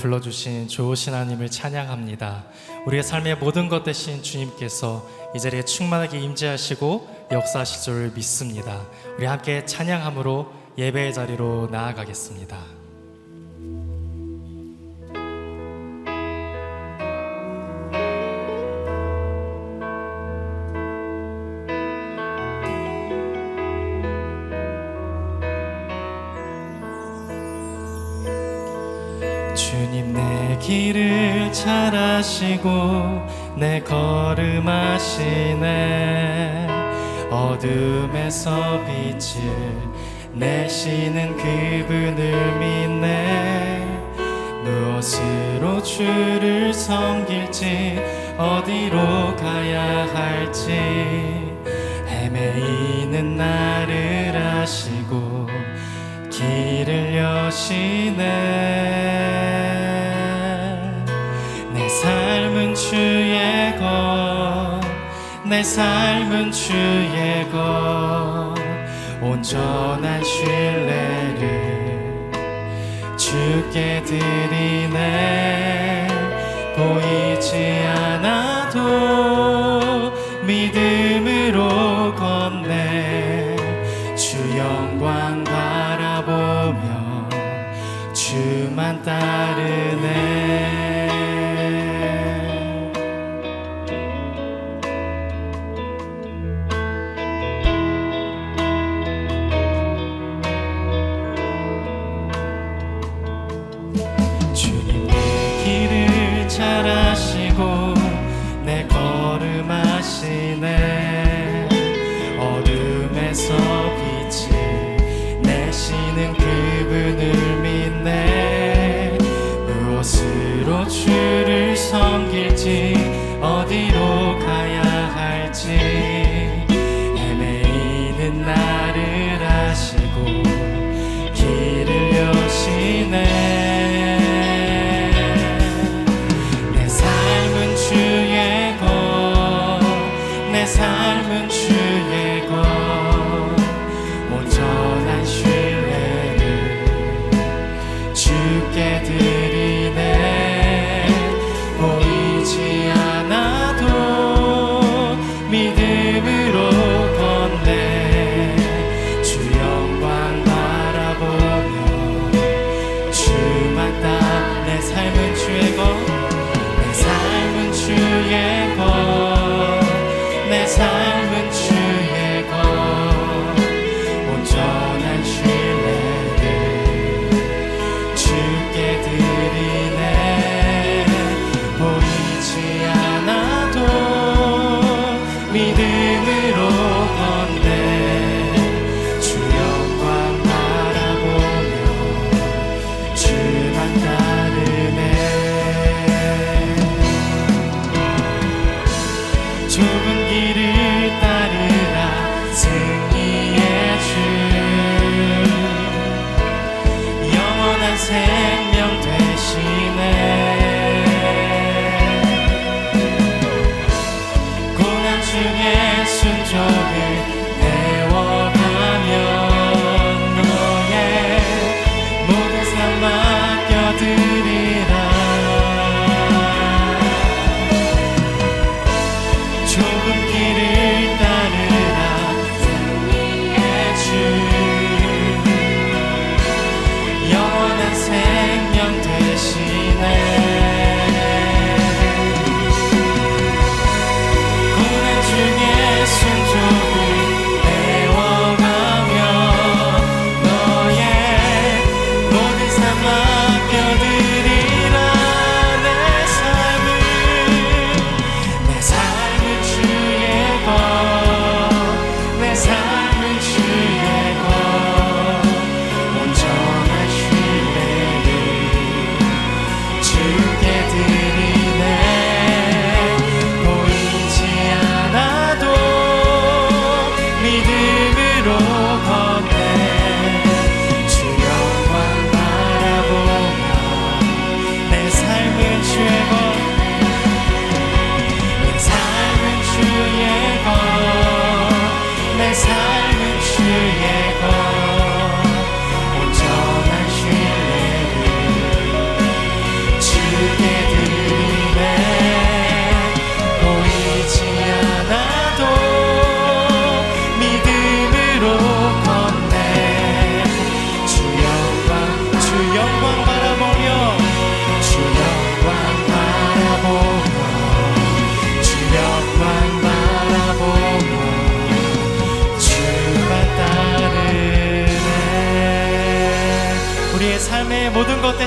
불러주신 좋으신 하나님을 찬양합니다. 우리의 삶의 모든 것 되신 주님께서 이 자리에 충만하게 임재하시고 역사하실 줄 믿습니다. 우리 함께 찬양함으로 예배의 자리로 나아가겠습니다. 주님 내 길을 잘 아시고 내 걸음 아시네. 어둠에서 빛을 내시는 그분을 믿네. 무엇으로 주를 섬길지 어디로 가야 할지 헤매이는 나를 아시고 길을 여시네. 내 삶은 주의 것, 내 삶은 주의 것, 온전한 신뢰를 주께 드리네. 보이지 않아도 믿음으로 걷네. 주 영광 바라보며 주만 따르네. 주님 내 길을 잘 아시고 내 걸음 아시네. 어둠에서 빛을 내시는 그분을 믿네. 무엇으로 주를 섬길지 어디로 가야 할지 헤매이는 나를 아시고 길을 여시네. 내 삶은 주의 것, 내 삶은 주의 것, 온전한 신뢰를 주께 드리네. 보이지 않아도 믿음으로 걷네. 주 영광 바라보며 주만 따. 내 삶은 주의 것, 내 삶은 주의 것, 내 삶은 주의 것, 온전한 신뢰를 주께 드리네. 보이지 않아도 믿음으로 걷네. 주 영광 바라보며 주만 따르네. 좁은 길을 따르라 승리의 주, 영원한 생명 되시네. 고난 중에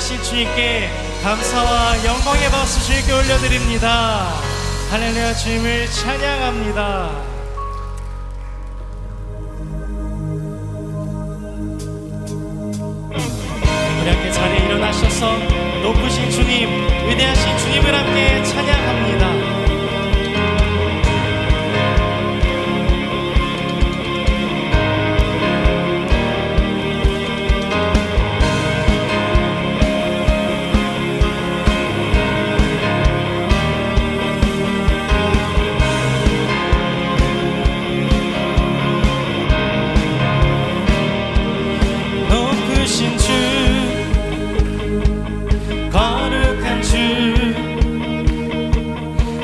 되신 주님께 감사와 영광의 박수 주님께 올려드립니다. 할렐루야. 주님을 찬양합니다. 우리 함께 자리에 일어나셔서 높으신 주님, 위대하신 주님을 함께 찬양합니다. 높으신 주, 거룩한 주,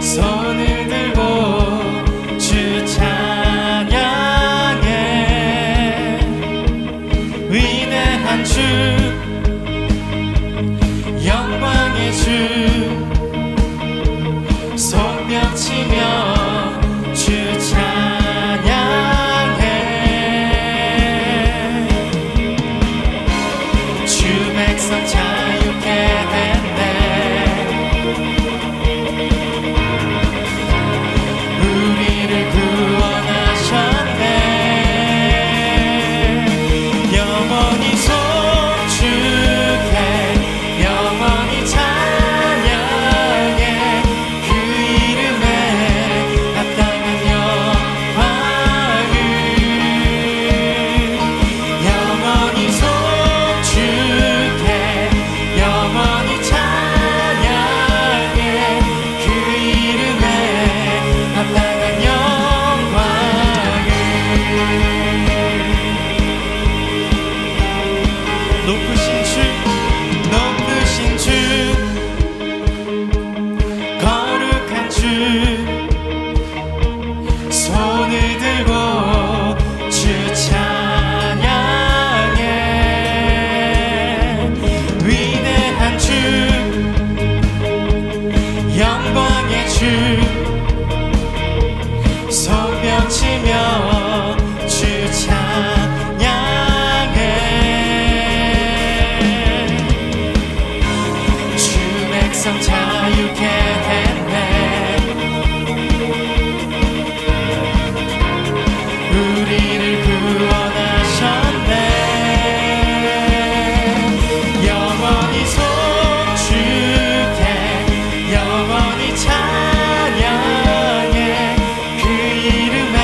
손을 들고 주 찬양해. 위대한 주, 영광의 주, 손뼉치며 주 찬양해. 주 백성 자유케 했네. 우리를 구원하셨네. 영원히 송축해, 영원히 찬양해. 그 이름에 합당한 영광을 영원히 송축해, 영원히 찬양해. 그 이름에 합당한 영광을. 높으신 주, 높으신 주, 거룩한 주, 손을 들고 주 찬양해. 위대한 주, 영광의 주, 손뼉치며 주 찬양해. 주 백성 자유케 했네. 우리를 구원하셨네. 영원히 송축해, 영원히 찬양해. 그 이름에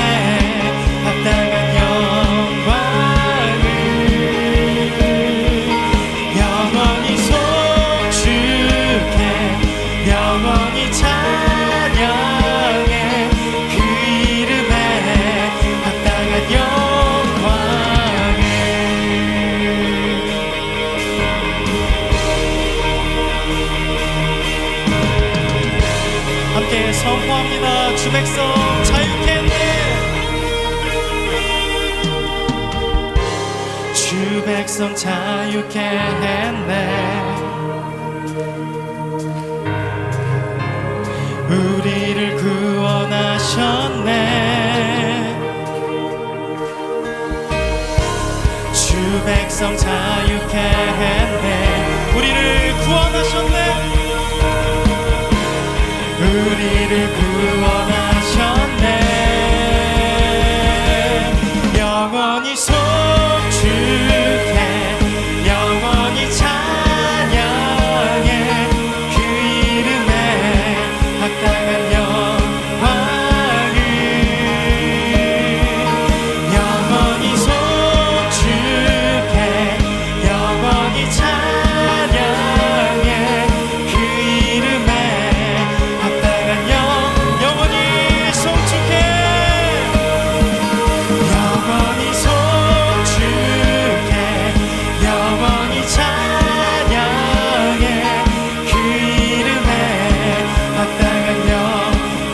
합당한 영광을 영원히 송축해, 영원히 찬양해. 그 이름에 합당한 영광을. 함께 선포합니다. 주 백성 자유케 했네. 주 백성 자유케 했네. 우리를 구원하셨네. 주 백성 자유케 했네. 우리를 구원하셨네. 우리를 구원하셨네. 영원히 송축해, 영원히 찬양해. 그 이름에 합당한 영광을 영원히 송축해, 영원히 찬양해. 그 이름에 합당한 영원히 송축해, 영원히 송축해, 영원히 찬양해. 그 이름에 합당한 영광을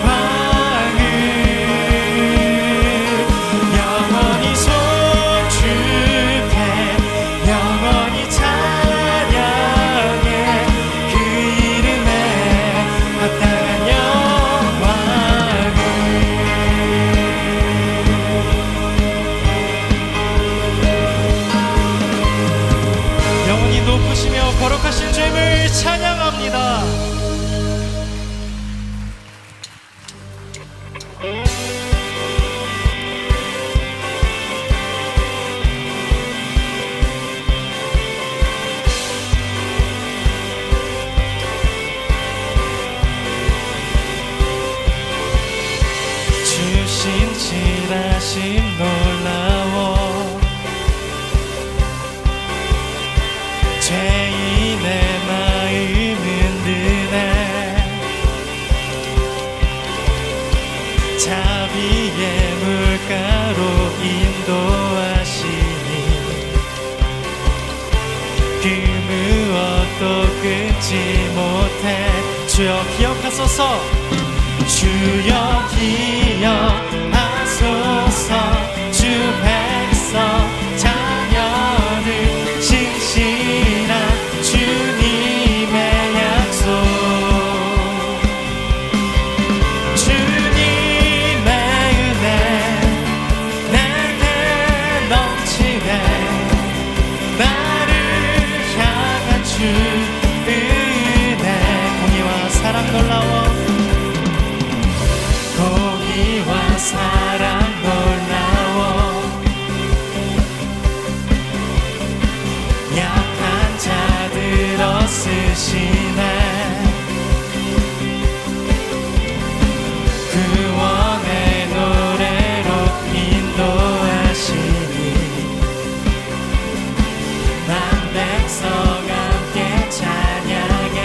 진하심 놀라워 죄인의 마음 흔드네 자비의 물가로 인도하시니 그 무엇도 끊지 못해 주여 기억하소서 주여 기억하소서 주 백성 자녀들 신실한 주님의 약속 주님의 은혜 내게 넘치네 나를 향한 주 은혜 공의와 사랑 놀라워 공의와 사랑 놀라워 약한 자들 얻으시네 구원의 노래로 인도하시니 난 백성 함께 찬양해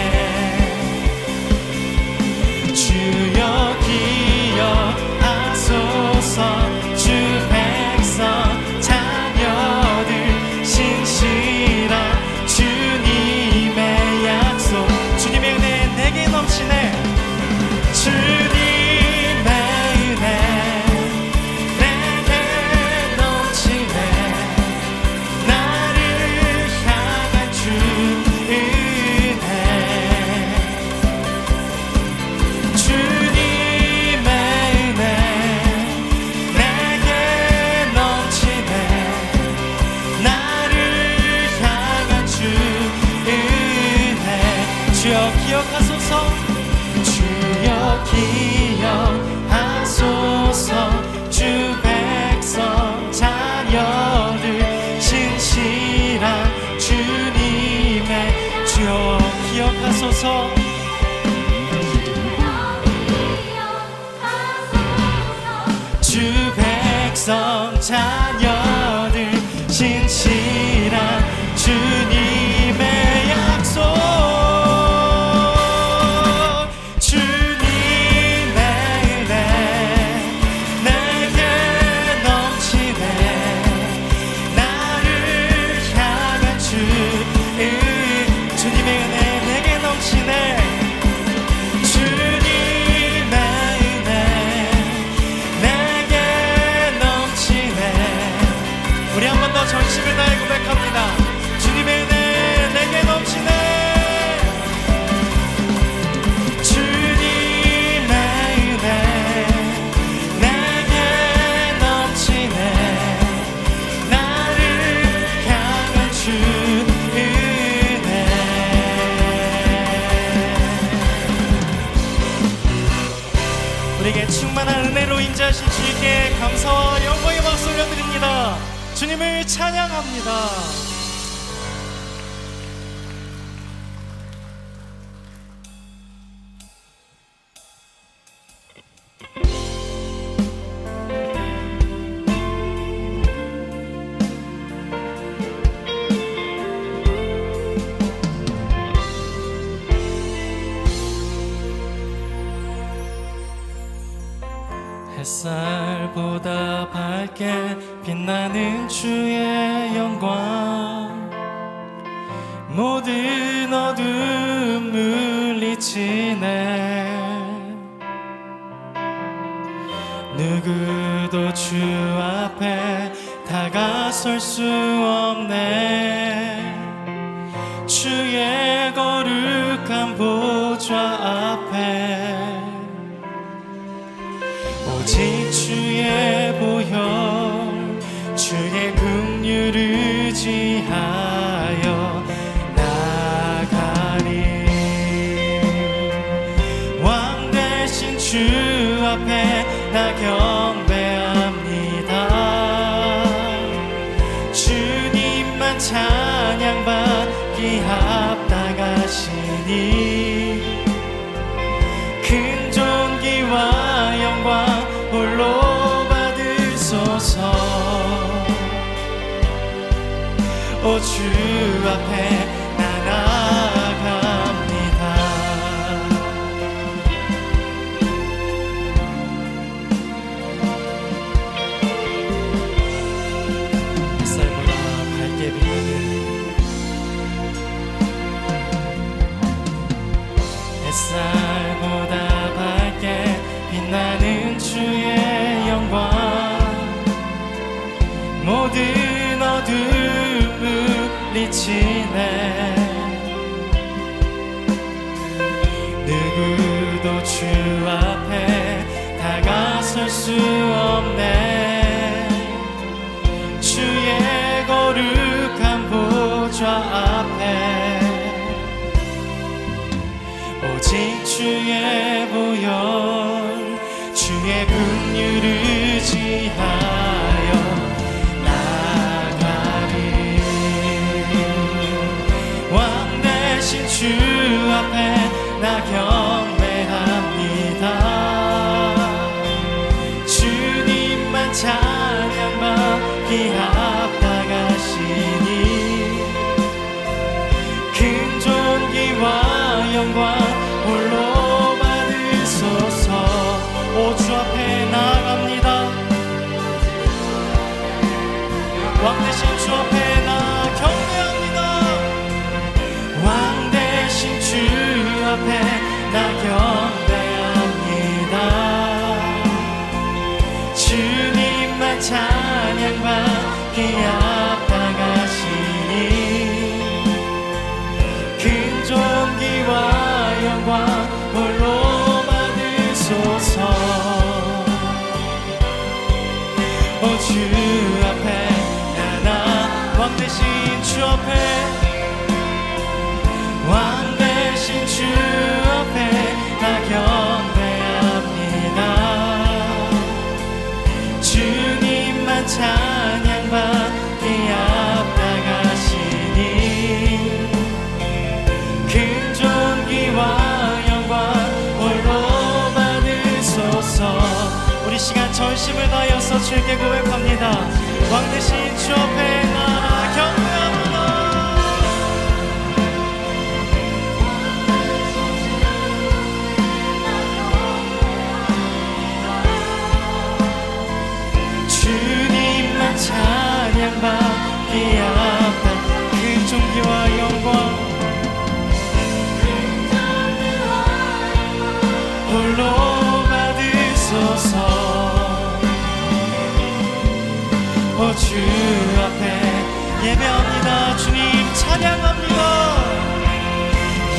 주여 주 백성 자녀들 신실한 주님의 약속 주님의 은혜 내게 넘치네 주님의 은혜 내게 넘치네 나를 향한 주 은혜 주님의 주여 기억하소서 주여 기억하소서 주 백성 자녀들 신실한 주님의 주여 기억하소서 주 백성 자녀들 신실한 주님의 약속 전심을 다해 고백합니다. 주님의 은혜 내게 넘치네 주님의 은혜 내게 넘치네 나를 향한 주 은혜 우리에게 충만한 은혜로 인자하신 주님께 감사와 영광의 박수 올려드립니다. 주님을 찬양합니다. 햇살보다 밝게 빛나는 주의 영광 모든 어둠 물리치네 누구도 주 앞에 다가설 수 없네 주의 거룩한 보좌 앞에 오직 주의 보혈 주의 긍휼을 의지하여 나가리 왕 대신 주 앞에 나 경배합니다 주님만 찬양받기 합당하시니 큰 존귀와 영광 홀로 받으시네 주 앞에 나아갑니다. 햇살보다 밝게 빛나는 햇살보다 밝게 빛나는 주의 영광 모든 어둠을 물리치네. 누구도 주 앞에 다가설 수 없네. 주의 거룩한 보좌 앞에 오직 주의 보혈 주의 긍휼을 지하여 나가리. 왕 대신 주 앞에 나 경배합니다. 주님만 찬양받기 합당하시니 큰 존귀와 영광 홀로 받으소서. 오 주 앞에 나아갑니다. 왕 대신 주 앞에 나 경배합니다. 왕 대신 주 앞에 나 경배합니다. 주님만 찬양받기 합당하시니 큰 존귀와 영광 홀로 받으소서. 오 주 앞에 나나 왕 대신 주 앞에 왕 대신 주 앞에 나 경배합니다. 주님만 찬양받기 합당하시니 큰 존귀와 영광 홀로 받으소서. 우리 시간 전심을 다하여서 주께 고백합니다. 왕 대신 주 앞에 나 경배합니다. 주님만 찬양받기 합당 큰 존귀와 영광 홀로 받으소서. 오 주 앞에 예배합니다. 주님 찬양합니다.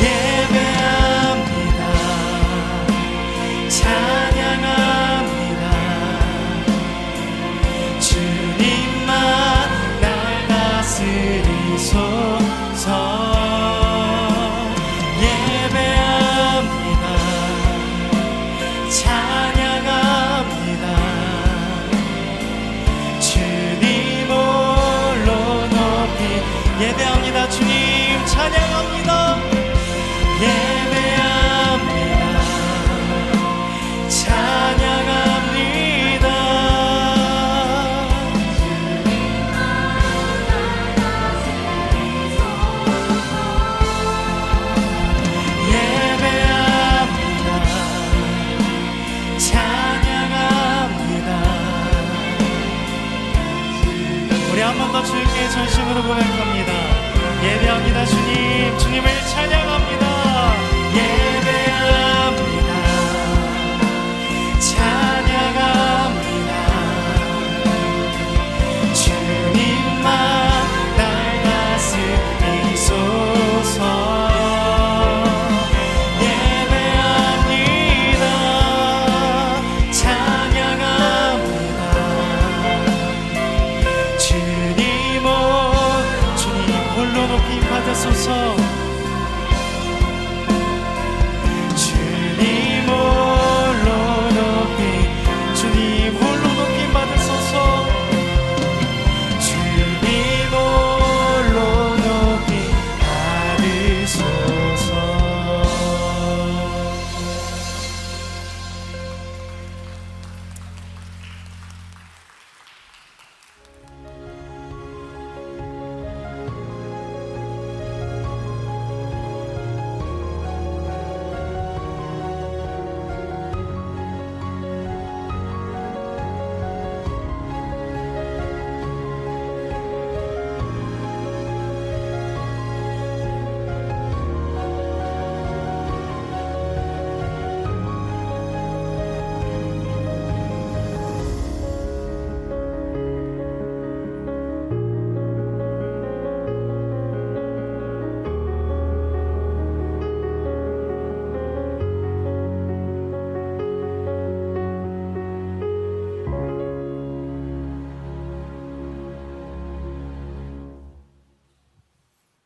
예배합니다. 찬양합니다. 주님만 날 다스리소서. 예배합니다. 찬양합니다. 주님 홀로 높이 예배합니다. 주님 찬양합니다. 예배합니다. 찬양합니다. 예배합니다. 찬양합니다. 우리 한 번 더 주님께 전심으로 고백합니다. 예배합니다. 주님, 주님을 찬양합니다. 예배합니다. 찬양합니다. 주님만 날 다스리소서. 예배합니다. 찬양합니다. 주님 홀로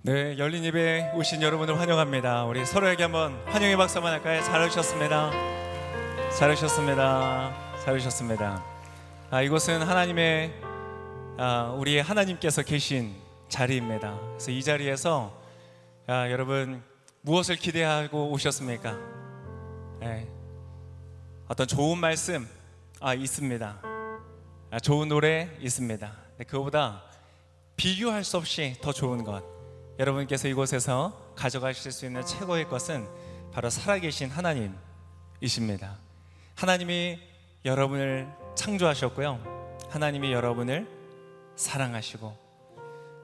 네, 열린 예배에 오신 여러분을 환영합니다. 우리 서로에게 한번 환영의 박수 한번 할까요? 잘 오셨습니다. 잘 오셨습니다. 잘 오셨습니다. 이곳은 하나님의 우리 하나님께서 계신 자리입니다. 그래서 이 자리에서 여러분 무엇을 기대하고 오셨습니까? 네, 어떤 좋은 말씀 있습니다. 좋은 노래 있습니다. 그거보다 비교할 수 없이 더 좋은 것, 여러분께서 이곳에서 가져가실 수 있는 최고의 것은 바로 살아계신 하나님이십니다. 하나님이 여러분을 창조하셨고요, 하나님이 여러분을 사랑하시고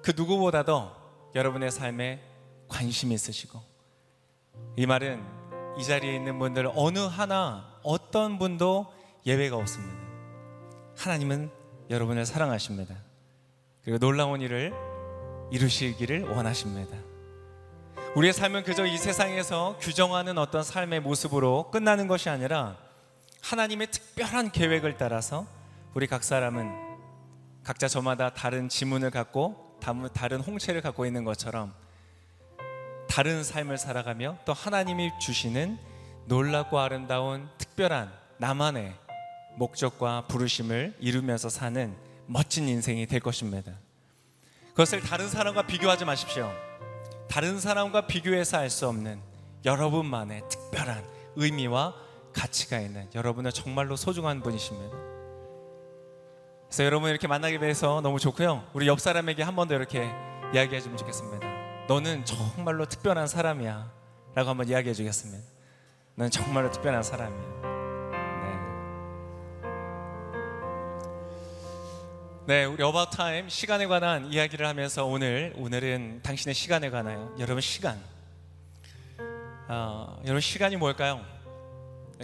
그 누구보다도 여러분의 삶에 관심이 있으시고, 이 말은 이 자리에 있는 분들 어느 하나 어떤 분도 예외가 없습니다. 하나님은 여러분을 사랑하십니다. 그리고 놀라운 일을 이루시기를 원하십니다. 우리의 삶은 그저 이 세상에서 규정하는 어떤 삶의 모습으로 끝나는 것이 아니라 하나님의 특별한 계획을 따라서 우리 각 사람은 각자 저마다 다른 지문을 갖고 다른 홍채를 갖고 있는 것처럼 다른 삶을 살아가며 또 하나님이 주시는 놀랍고 아름다운 특별한 나만의 목적과 부르심을 이루면서 사는 멋진 인생이 될 것입니다. 그것을 다른 사람과 비교하지 마십시오. 다른 사람과 비교해서 알 수 없는 여러분만의 특별한 의미와 가치가 있는, 여러분은 정말로 소중한 분이십니다. 그래서 여러분 이렇게 만나게 돼서 너무 좋고요, 우리 옆 사람에게 한 번 더 이렇게 이야기해 주면 좋겠습니다. 너는 정말로 특별한 사람이야 라고 한번 이야기해 주겠습니다. 너는 정말로 특별한 사람이야. 네, 우리 About Time 시간에 관한 이야기를 하면서 오늘은 당신의 시간에 관하여, 여러분 시간, 여러분 시간이 뭘까요?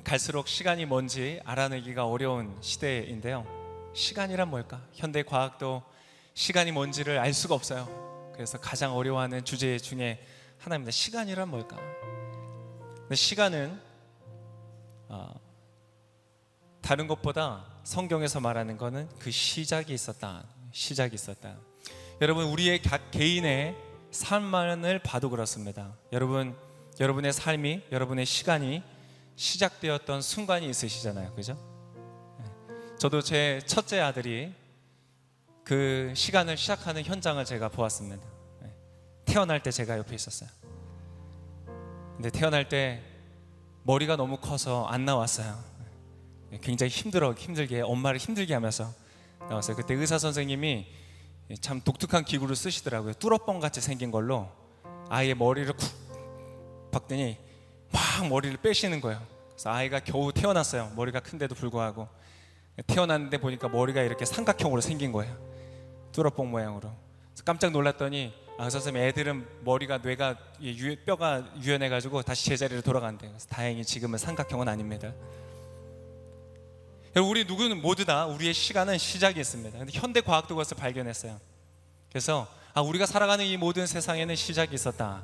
갈수록 시간이 뭔지 알아내기가 어려운 시대인데요, 시간이란 뭘까? 현대 과학도 시간이 뭔지를 알 수가 없어요. 그래서 가장 어려워하는 주제 중에 하나입니다. 시간이란 뭘까? 근데 시간은 다른 것보다 성경에서 말하는 것은 그 시작이 있었다. 여러분 우리의 각 개인의 삶만을 봐도 그렇습니다. 여러분의 삶이, 여러분의 시간이 시작되었던 순간이 있으시잖아요, 그죠? 저도 제 첫째 아들이 그 시간을 시작하는 현장을 제가 보았습니다. 태어날 때 제가 옆에 있었어요. 근데 태어날 때 머리가 너무 커서 안 나왔어요. 굉장히 힘들게 엄마를 힘들게 하면서 나왔어요. 그때 의사 선생님이 참 독특한 기구를 쓰시더라고요. 뚫어뻥 같이 생긴 걸로 아이의 머리를 쿡 박더니 막 머리를 빼시는 거예요. 그래서 아이가 겨우 태어났어요. 머리가 큰데도 불구하고 태어났는데 보니까 머리가 이렇게 삼각형으로 생긴 거예요. 뚫어뻥 모양으로. 그래서 깜짝 놀랐더니 의사 선생님, 애들은 뇌가 뼈가 유연해가지고 다시 제자리로 돌아간대요. 그래서 다행히 지금은 삼각형은 아닙니다. 우리 누구는 모두 다 우리의 시간은 시작이 있습니다. 근데 현대 과학도 그것을 발견했어요. 그래서 우리가 살아가는 이 모든 세상에는 시작이 있었다.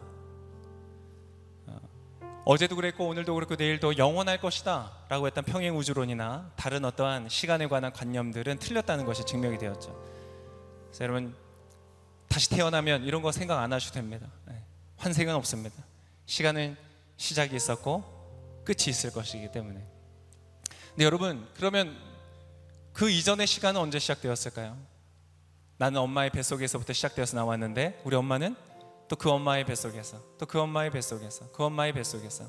어제도 그랬고 오늘도 그렇고 내일도 영원할 것이다 라고 했던 평행우주론이나 다른 어떠한 시간에 관한 관념들은 틀렸다는 것이 증명이 되었죠. 그래서 여러분 다시 태어나면 이런 거 생각 안 하셔도 됩니다. 환생은 없습니다. 시간은 시작이 있었고 끝이 있을 것이기 때문에. 근데 여러분, 그러면 그 이전의 시간은 언제 시작되었을까요? 나는 엄마의 뱃속에서부터 시작되어서 나왔는데 우리 엄마는 또 그 엄마의 뱃속에서, 또 그 엄마의 뱃속에서, 그 엄마의 뱃속에서,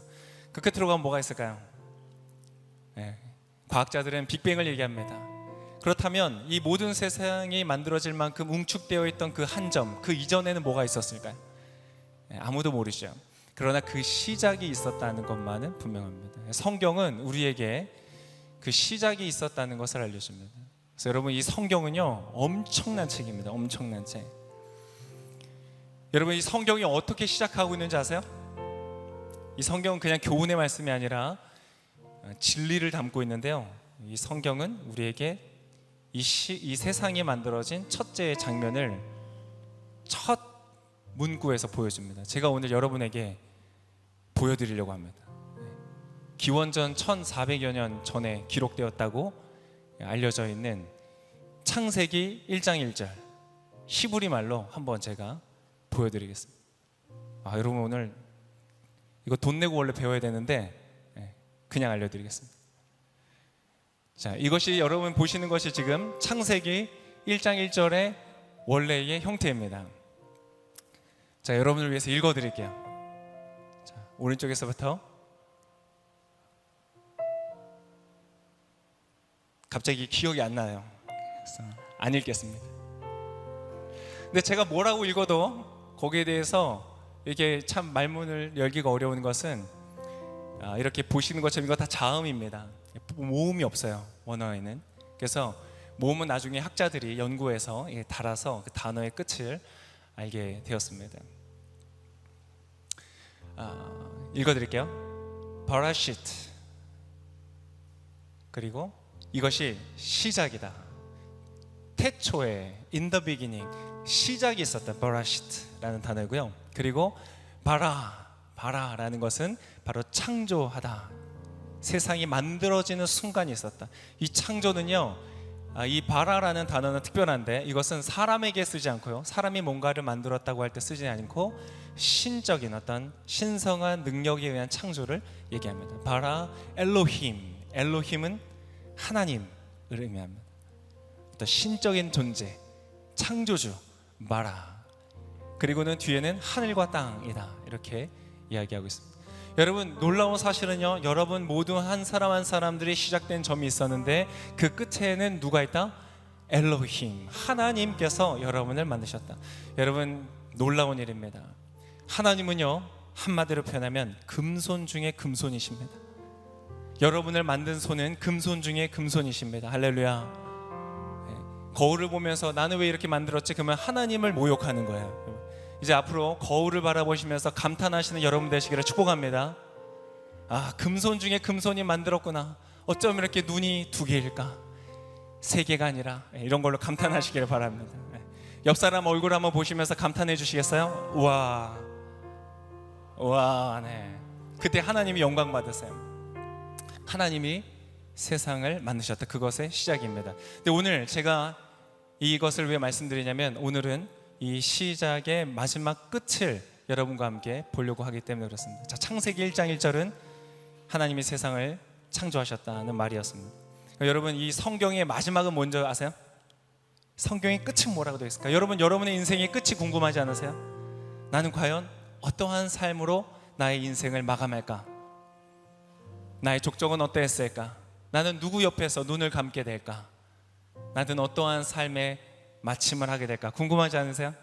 그 끝으로 가면 뭐가 있을까요? 과학자들은 빅뱅을 얘기합니다. 그렇다면 이 모든 세상이 만들어질 만큼 웅축되어 있던 그 한 점, 그 이전에는 뭐가 있었을까요? 아무도 모르죠. 그러나 그 시작이 있었다는 것만은 분명합니다. 성경은 우리에게 그 시작이 있었다는 것을 알려줍니다. 그래서 여러분 이 성경은요 엄청난 책입니다. 엄청난 책. 여러분 이 성경이 어떻게 시작하고 있는지 아세요? 이 성경은 그냥 교훈의 말씀이 아니라 진리를 담고 있는데요, 이 성경은 우리에게 이 세상이 만들어진 첫째의 장면을 첫 문구에서 보여줍니다. 제가 오늘 여러분에게 보여드리려고 합니다. 기원전 1400여 년 전에 기록되었다고 알려져 있는 창세기 1장 1절 히브리 말로 한번 제가 보여드리겠습니다. 여러분 오늘 이거 돈 내고 원래 배워야 되는데 그냥 알려드리겠습니다. 자, 이것이 여러분 보시는 것이 지금 창세기 1장 1절의 원래의 형태입니다. 자, 여러분을 위해서 읽어드릴게요. 자, 오른쪽에서부터. 갑자기 기억이 안 나요. 그래서 안 읽겠습니다. 근데 제가 뭐라고 읽어도 거기에 대해서 이게 참 말문을 열기가 어려운 것은 이렇게 보시는 것처럼 이거 다 자음입니다. 모음이 없어요, 원어에는. 그래서 모음은 나중에 학자들이 연구해서 달아서 그 단어의 끝을 알게 되었습니다. 읽어드릴게요. 바라시트. 그리고 이것이 시작이다. 태초에 in the beginning 시작이 있었다. 바라시트라는 단어고요. 그리고 바라라는 것은 바로 창조하다. 세상이 만들어지는 순간이 있었다. 이 창조는요, 이 바라라는 단어는 특별한데 이것은 사람에게 쓰지 않고요, 사람이 뭔가를 만들었다고 할 때 쓰지 않고 신적인 어떤 신성한 능력에 의한 창조를 얘기합니다. 바라 엘로힘. 엘로힘은 하나님을 의미합니다. 어떤 신적인 존재, 창조주 바라. 그리고는 뒤에는 하늘과 땅이다, 이렇게 이야기하고 있습니다. 여러분, 놀라운 사실은요, 여러분 모두 한 사람 한 사람들이 시작된 점이 있었는데 그 끝에는 누가 있다? 엘로힘, 하나님께서 여러분을 만드셨다. 여러분, 놀라운 일입니다. 하나님은요, 한마디로 표현하면 금손 중에 금손이십니다. 여러분을 만든 손은 금손 중에 금손이십니다. 할렐루야. 거울을 보면서 나는 왜 이렇게 만들었지? 그러면 하나님을 모욕하는 거예요. 이제 앞으로 거울을 바라보시면서 감탄하시는 여러분 되시기를 축복합니다. 금손 중에 금손이 만들었구나. 어쩜 이렇게 눈이 두 개일까? 세 개가 아니라, 이런 걸로 감탄하시기를 바랍니다. 옆 사람 얼굴 한번 보시면서 감탄해 주시겠어요? 우와, 네. 그때 하나님이 영광 받으세요. 하나님이 세상을 만드셨다. 그것의 시작입니다. 근데 오늘 제가 이것을 왜 말씀드리냐면, 오늘은 이 시작의 마지막 끝을 여러분과 함께 보려고 하기 때문에 그렇습니다. 자, 창세기 1장 1절은 하나님이 세상을 창조하셨다는 말이었습니다. 여러분, 이 성경의 마지막은 뭔지 아세요? 성경의 끝은 뭐라고 되어 있을까? 여러분, 여러분의 인생의 끝이 궁금하지 않으세요? 나는 과연 어떠한 삶으로 나의 인생을 마감할까? 나의 족적은 어떠했을까? 나는 누구 옆에서 눈을 감게 될까? 나는 어떠한 삶의 마침을 하게 될까? 궁금하지 않으세요?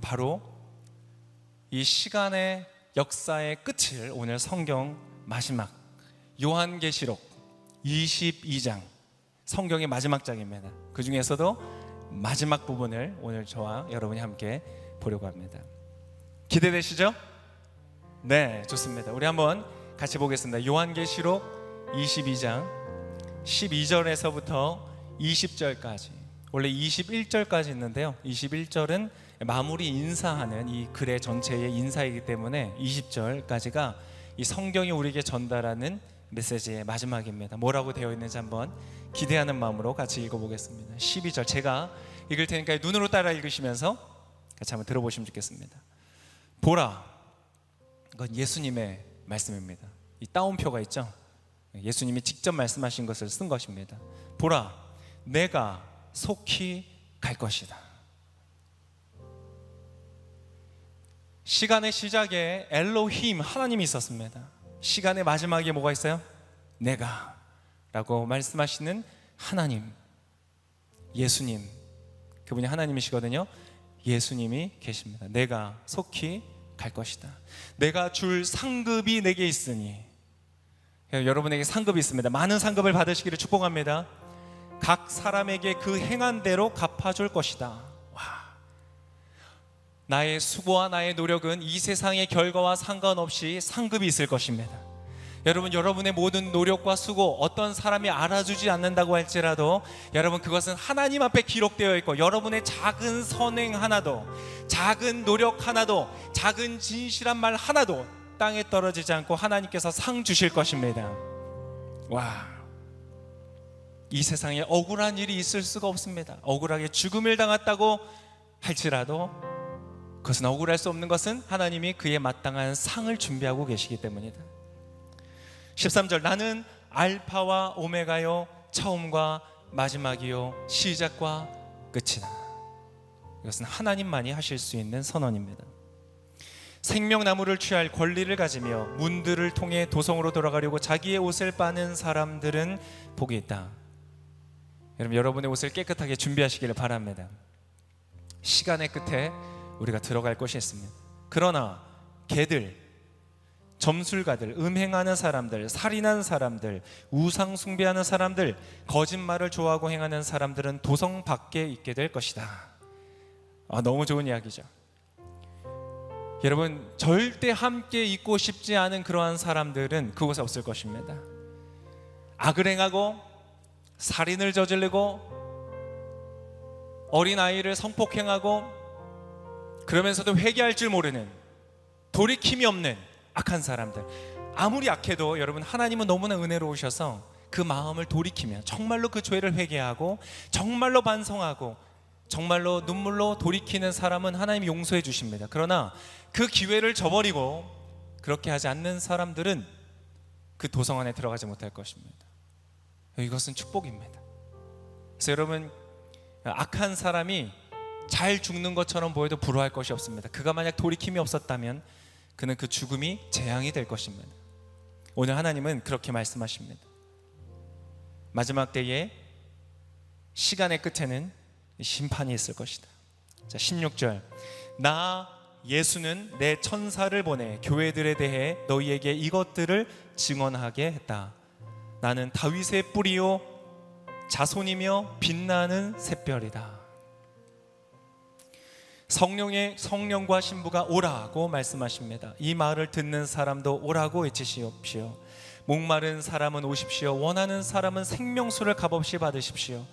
바로 이 시간의 역사의 끝을 오늘 성경 마지막 요한계시록 22장, 성경의 마지막 장입니다. 그 중에서도 마지막 부분을 오늘 저와 여러분이 함께 보려고 합니다. 기대되시죠? 네, 좋습니다. 우리 한번 같이 보겠습니다. 요한계시록 22장 12절에서부터 20절까지, 원래 21절까지 있는데요, 21절은 마무리 인사하는 이 글의 전체의 인사이기 때문에 20절까지가 이 성경이 우리에게 전달하는 메시지의 마지막입니다. 뭐라고 되어 있는지 한번 기대하는 마음으로 같이 읽어보겠습니다. 12절 제가 읽을 테니까 눈으로 따라 읽으시면서 같이 한번 들어보시면 좋겠습니다. 보라, 이건 예수님의 말씀입니다. 이 따옴표가 있죠? 예수님이 직접 말씀하신 것을 쓴 것입니다. 보라, 내가 속히 갈 것이다. 시간의 시작에 엘로힘, 하나님이 있었습니다. 시간의 마지막에 뭐가 있어요? 내가 라고 말씀하시는 하나님, 예수님, 그분이 하나님이시거든요. 예수님이 계십니다. 내가 속히 갈 것이다. 내가 줄 상급이 내게 있으니, 여러분에게 상급이 있습니다. 많은 상급을 받으시기를 축복합니다. 각 사람에게 그 행한 대로 갚아줄 것이다. 와, 나의 수고와 나의 노력은 이 세상의 결과와 상관없이 상급이 있을 것입니다. 여러분, 여러분의 모든 노력과 수고, 어떤 사람이 알아주지 않는다고 할지라도 여러분, 그것은 하나님 앞에 기록되어 있고, 여러분의 작은 선행 하나도, 작은 노력 하나도, 작은 진실한 말 하나도 땅에 떨어지지 않고 하나님께서 상 주실 것입니다. 와, 이 세상에 억울한 일이 있을 수가 없습니다. 억울하게 죽음을 당했다고 할지라도 그것은 억울할 수 없는 것은 하나님이 그에 마땅한 상을 준비하고 계시기 때문이다. 13절, 나는 알파와 오메가요, 처음과 마지막이요, 시작과 끝이다. 이것은 하나님만이 하실 수 있는 선언입니다. 생명나무를 취할 권리를 가지며 문들을 통해 도성으로 돌아가려고 자기의 옷을 빠는 사람들은 복이 있다. 여러분, 여러분의 옷을 깨끗하게 준비하시기를 바랍니다. 시간의 끝에 우리가 들어갈 곳이 있습니다. 그러나 개들, 점술가들, 음행하는 사람들, 살인하는 사람들, 우상 숭배하는 사람들, 거짓말을 좋아하고 행하는 사람들은 도성 밖에 있게 될 것이다. 너무 좋은 이야기죠. 여러분, 절대 함께 있고 싶지 않은 그러한 사람들은 그곳에 없을 것입니다. 악을 행하고 살인을 저지르고 어린아이를 성폭행하고 그러면서도 회개할 줄 모르는, 돌이킴이 없는 악한 사람들. 아무리 악해도 여러분, 하나님은 너무나 은혜로우셔서 그 마음을 돌이키면, 정말로 그 죄를 회개하고 정말로 반성하고 정말로 눈물로 돌이키는 사람은 하나님이 용서해 주십니다. 그러나 그 기회를 저버리고 그렇게 하지 않는 사람들은 그 도성 안에 들어가지 못할 것입니다. 이것은 축복입니다. 그래서 여러분, 악한 사람이 잘 죽는 것처럼 보여도 부러워할 것이 없습니다. 그가 만약 돌이킴이 없었다면 그는 그 죽음이 재앙이 될 것입니다. 오늘 하나님은 그렇게 말씀하십니다. 마지막 때에 시간의 끝에는 심판이 있을 것이다. 자, 16절, 나 예수는 내 천사를 보내 교회들에 대해 너희에게 이것들을 증언하게 했다. 나는 다윗의 뿌리요 자손이며 빛나는 샛별이다. 성령과 신부가 오라고 말씀하십니다. 이 말을 듣는 사람도 오라고 외치시옵시오. 목마른 사람은 오십시오. 원하는 사람은 생명수를 값없이 받으십시오.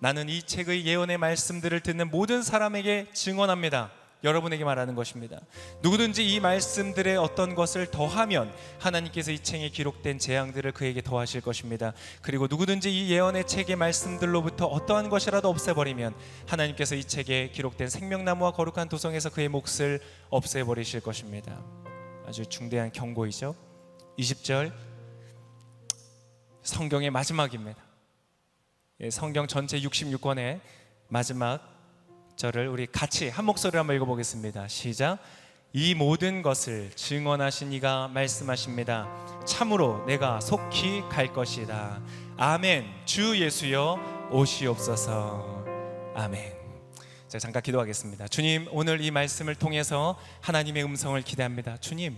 나는 이 책의 예언의 말씀들을 듣는 모든 사람에게 증언합니다. 여러분에게 말하는 것입니다. 누구든지 이 말씀들의 어떤 것을 더하면 하나님께서 이 책에 기록된 재앙들을 그에게 더하실 것입니다. 그리고 누구든지 이 예언의 책의 말씀들로부터 어떠한 것이라도 없애버리면 하나님께서 이 책에 기록된 생명나무와 거룩한 도성에서 그의 몫을 없애버리실 것입니다. 아주 중대한 경고이죠. 20절, 성경의 마지막입니다. 성경 전체 66권의 마지막 절을 우리 같이 한 목소리로 한번 읽어보겠습니다. 시작. 이 모든 것을 증언하신 이가 말씀하십니다. 참으로 내가 속히 갈 것이다. 아멘. 주 예수여 오시옵소서. 아멘. 자, 잠깐 기도하겠습니다. 주님, 오늘 이 말씀을 통해서 하나님의 음성을 기대합니다. 주님,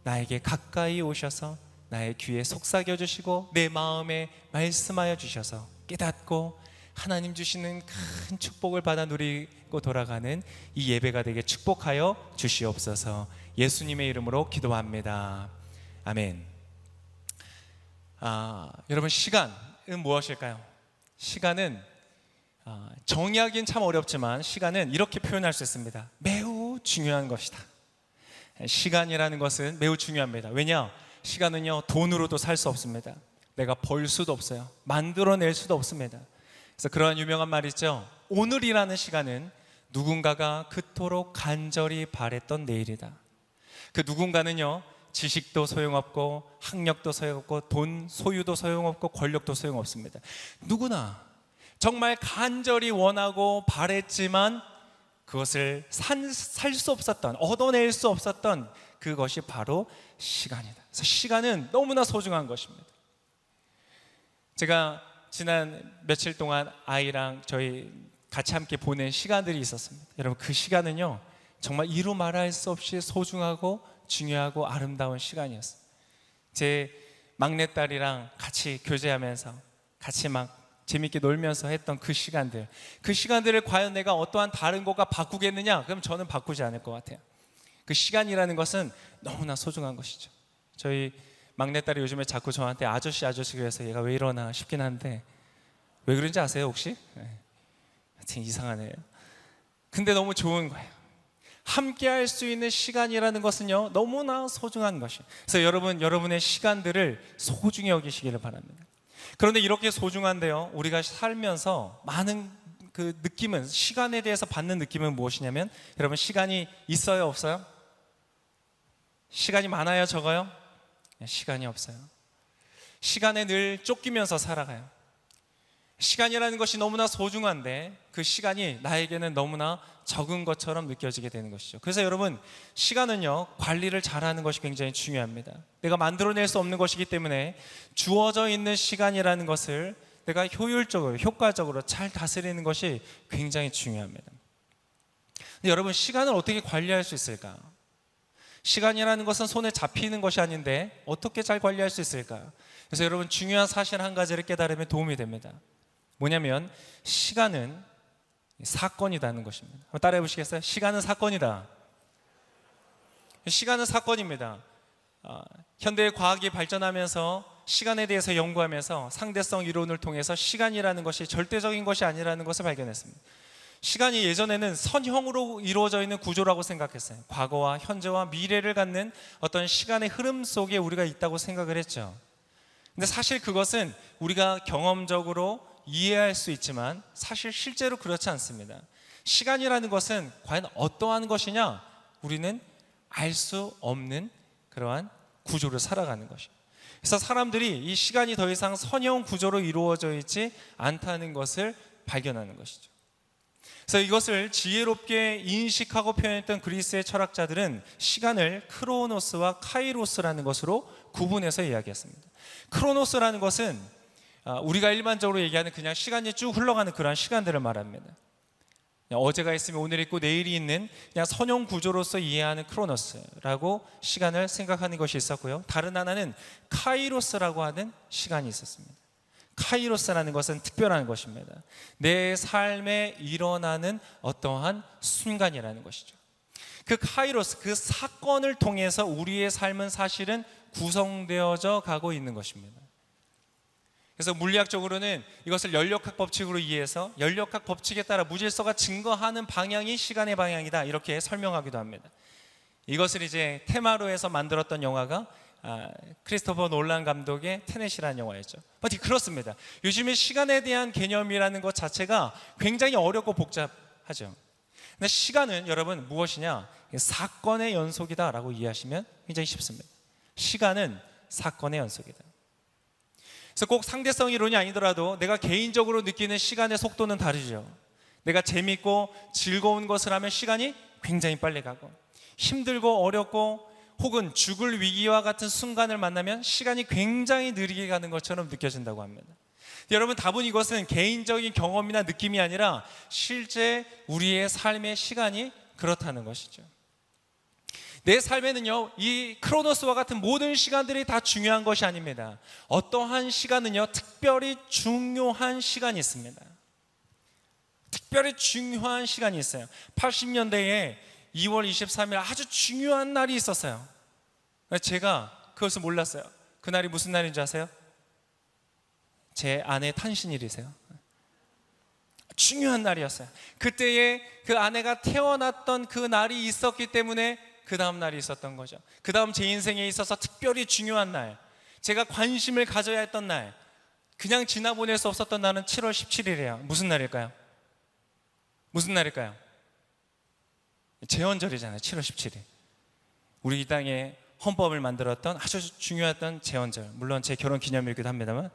나에게 가까이 오셔서 나의 귀에 속삭여 주시고 내 마음에 말씀하여 주셔서 깨닫고 하나님 주시는 큰 축복을 받아 누리고 돌아가는 이 예배가 되게 축복하여 주시옵소서. 예수님의 이름으로 기도합니다. 아멘. 여러분, 시간은 무엇일까요? 시간은 정의하기는 참 어렵지만 시간은 이렇게 표현할 수 있습니다. 매우 중요한 것이다. 시간이라는 것은 매우 중요합니다. 왜냐? 시간은요, 돈으로도 살 수 없습니다. 내가 벌 수도 없어요. 만들어낼 수도 없습니다. 그래서 그러한 유명한 말이 있죠. 오늘이라는 시간은 누군가가 그토록 간절히 바랬던 내일이다. 그 누군가는요, 지식도 소용없고 학력도 소용없고 돈 소유도 소용없고 권력도 소용없습니다. 누구나 정말 간절히 원하고 바랬지만 그것을 살 수 없었던, 얻어낼 수 없었던 그것이 바로 시간이다. 그래서 시간은 너무나 소중한 것입니다. 제가 지난 며칠 동안 아이랑 저희 같이 함께 보낸 시간들이 있었습니다. 여러분, 그 시간은요, 정말 이루 말할 수 없이 소중하고 중요하고 아름다운 시간이었어요. 제 막내딸이랑 같이 교제하면서 같이 막 재밌게 놀면서 했던 그 시간들을 과연 내가 어떠한 다른 것과 바꾸겠느냐? 그럼 저는 바꾸지 않을 것 같아요. 그 시간이라는 것은 너무나 소중한 것이죠. 저희 막내딸이 요즘에 자꾸 저한테 아저씨 그래서 얘가 왜 이러나 싶긴 한데, 왜 그런지 아세요 혹시? 하여튼 이상하네요. 근데 너무 좋은 거예요. 함께 할 수 있는 시간이라는 것은요, 너무나 소중한 것이에요. 그래서 여러분의 시간들을 소중히 여기시기를 바랍니다. 그런데 이렇게 소중한데요, 우리가 살면서 많은 그 느낌은, 시간에 대해서 받는 느낌은 무엇이냐면, 여러분, 시간이 있어요, 없어요? 시간이 많아요, 적어요? 시간이 없어요. 시간에 늘 쫓기면서 살아가요. 시간이라는 것이 너무나 소중한데 그 시간이 나에게는 너무나 적은 것처럼 느껴지게 되는 것이죠. 그래서 여러분, 시간은요, 관리를 잘하는 것이 굉장히 중요합니다. 내가 만들어낼 수 없는 것이기 때문에 주어져 있는 시간이라는 것을 내가 효율적으로, 효과적으로 잘 다스리는 것이 굉장히 중요합니다. 근데 여러분, 시간을 어떻게 관리할 수 있을까? 시간이라는 것은 손에 잡히는 것이 아닌데 어떻게 잘 관리할 수 있을까? 그래서 여러분, 중요한 사실 한 가지를 깨달으면 도움이 됩니다. 뭐냐면, 시간은 사건이라는 것입니다. 한번 따라해 보시겠어요? 시간은 사건이다. 시간은 사건입니다. 현대의 과학이 발전하면서 시간에 대해서 연구하면서 상대성 이론을 통해서 시간이라는 것이 절대적인 것이 아니라는 것을 발견했습니다. 시간이 예전에는 선형으로 이루어져 있는 구조라고 생각했어요. 과거와 현재와 미래를 갖는 어떤 시간의 흐름 속에 우리가 있다고 생각을 했죠. 근데 사실 그것은 우리가 경험적으로 이해할 수 있지만 사실 실제로 그렇지 않습니다. 시간이라는 것은 과연 어떠한 것이냐? 우리는 알 수 없는 그러한 구조를 살아가는 것이에요. 그래서 사람들이 이 시간이 더 이상 선형 구조로 이루어져 있지 않다는 것을 발견하는 것이죠. 그래서 이것을 지혜롭게 인식하고 표현했던 그리스의 철학자들은 시간을 크로노스와 카이로스라는 것으로 구분해서 이야기했습니다. 크로노스라는 것은 우리가 일반적으로 얘기하는 그냥 시간이 쭉 흘러가는 그런 시간들을 말합니다. 어제가 있으면 오늘 있고 내일이 있는 그냥 선형 구조로서 이해하는 크로노스라고 시간을 생각하는 것이 있었고요. 다른 하나는 카이로스라고 하는 시간이 있었습니다. 카이로스라는 것은 특별한 것입니다. 내 삶에 일어나는 어떠한 순간이라는 것이죠. 그 카이로스, 그 사건을 통해서 우리의 삶은 사실은 구성되어져 가고 있는 것입니다. 그래서 물리학적으로는 이것을 연력학 법칙으로 이해해서 연력학 법칙에 따라 무질서가 증거하는 방향이 시간의 방향이다, 이렇게 설명하기도 합니다. 이것을 이제 테마로 해서 만들었던 영화가 크리스토퍼 놀란 감독의 테넷이라는 영화였죠. 그렇습니다. 요즘에 시간에 대한 개념이라는 것 자체가 굉장히 어렵고 복잡하죠. 근데 시간은 여러분 무엇이냐? 사건의 연속이다라고 이해하시면 굉장히 쉽습니다. 시간은 사건의 연속이다. 그래서 꼭 상대성 이론이 아니더라도 내가 개인적으로 느끼는 시간의 속도는 다르죠. 내가 재밌고 즐거운 것을 하면 시간이 굉장히 빨리 가고, 힘들고 어렵고 혹은 죽을 위기와 같은 순간을 만나면 시간이 굉장히 느리게 가는 것처럼 느껴진다고 합니다. 여러분, 답은 이것은 개인적인 경험이나 느낌이 아니라 실제 우리의 삶의 시간이 그렇다는 것이죠. 내 삶에는요, 이 크로노스와 같은 모든 시간들이 다 중요한 것이 아닙니다. 어떠한 시간은요, 특별히 중요한 시간이 있습니다. 특별히 중요한 시간이 있어요. 80년대에 2월 23일 아주 중요한 날이 있었어요. 제가 그것을 몰랐어요. 그날이 무슨 날인지 아세요? 제 아내 탄신일이세요. 중요한 날이었어요. 그때에 그 아내가 태어났던 그 날이 있었기 때문에 그 다음 날이 있었던 거죠. 그 다음 제 인생에 있어서 특별히 중요한 날, 제가 관심을 가져야 했던 날, 그냥 지나보낼 수 없었던 날은 7월 17일이에요. 무슨 날일까요? 무슨 날일까요? 제헌절이잖아요. 7월 17일. 우리 이 땅에 헌법을 만들었던 아주 중요했던 제헌절. 물론 제 결혼 기념일이기도 합니다만,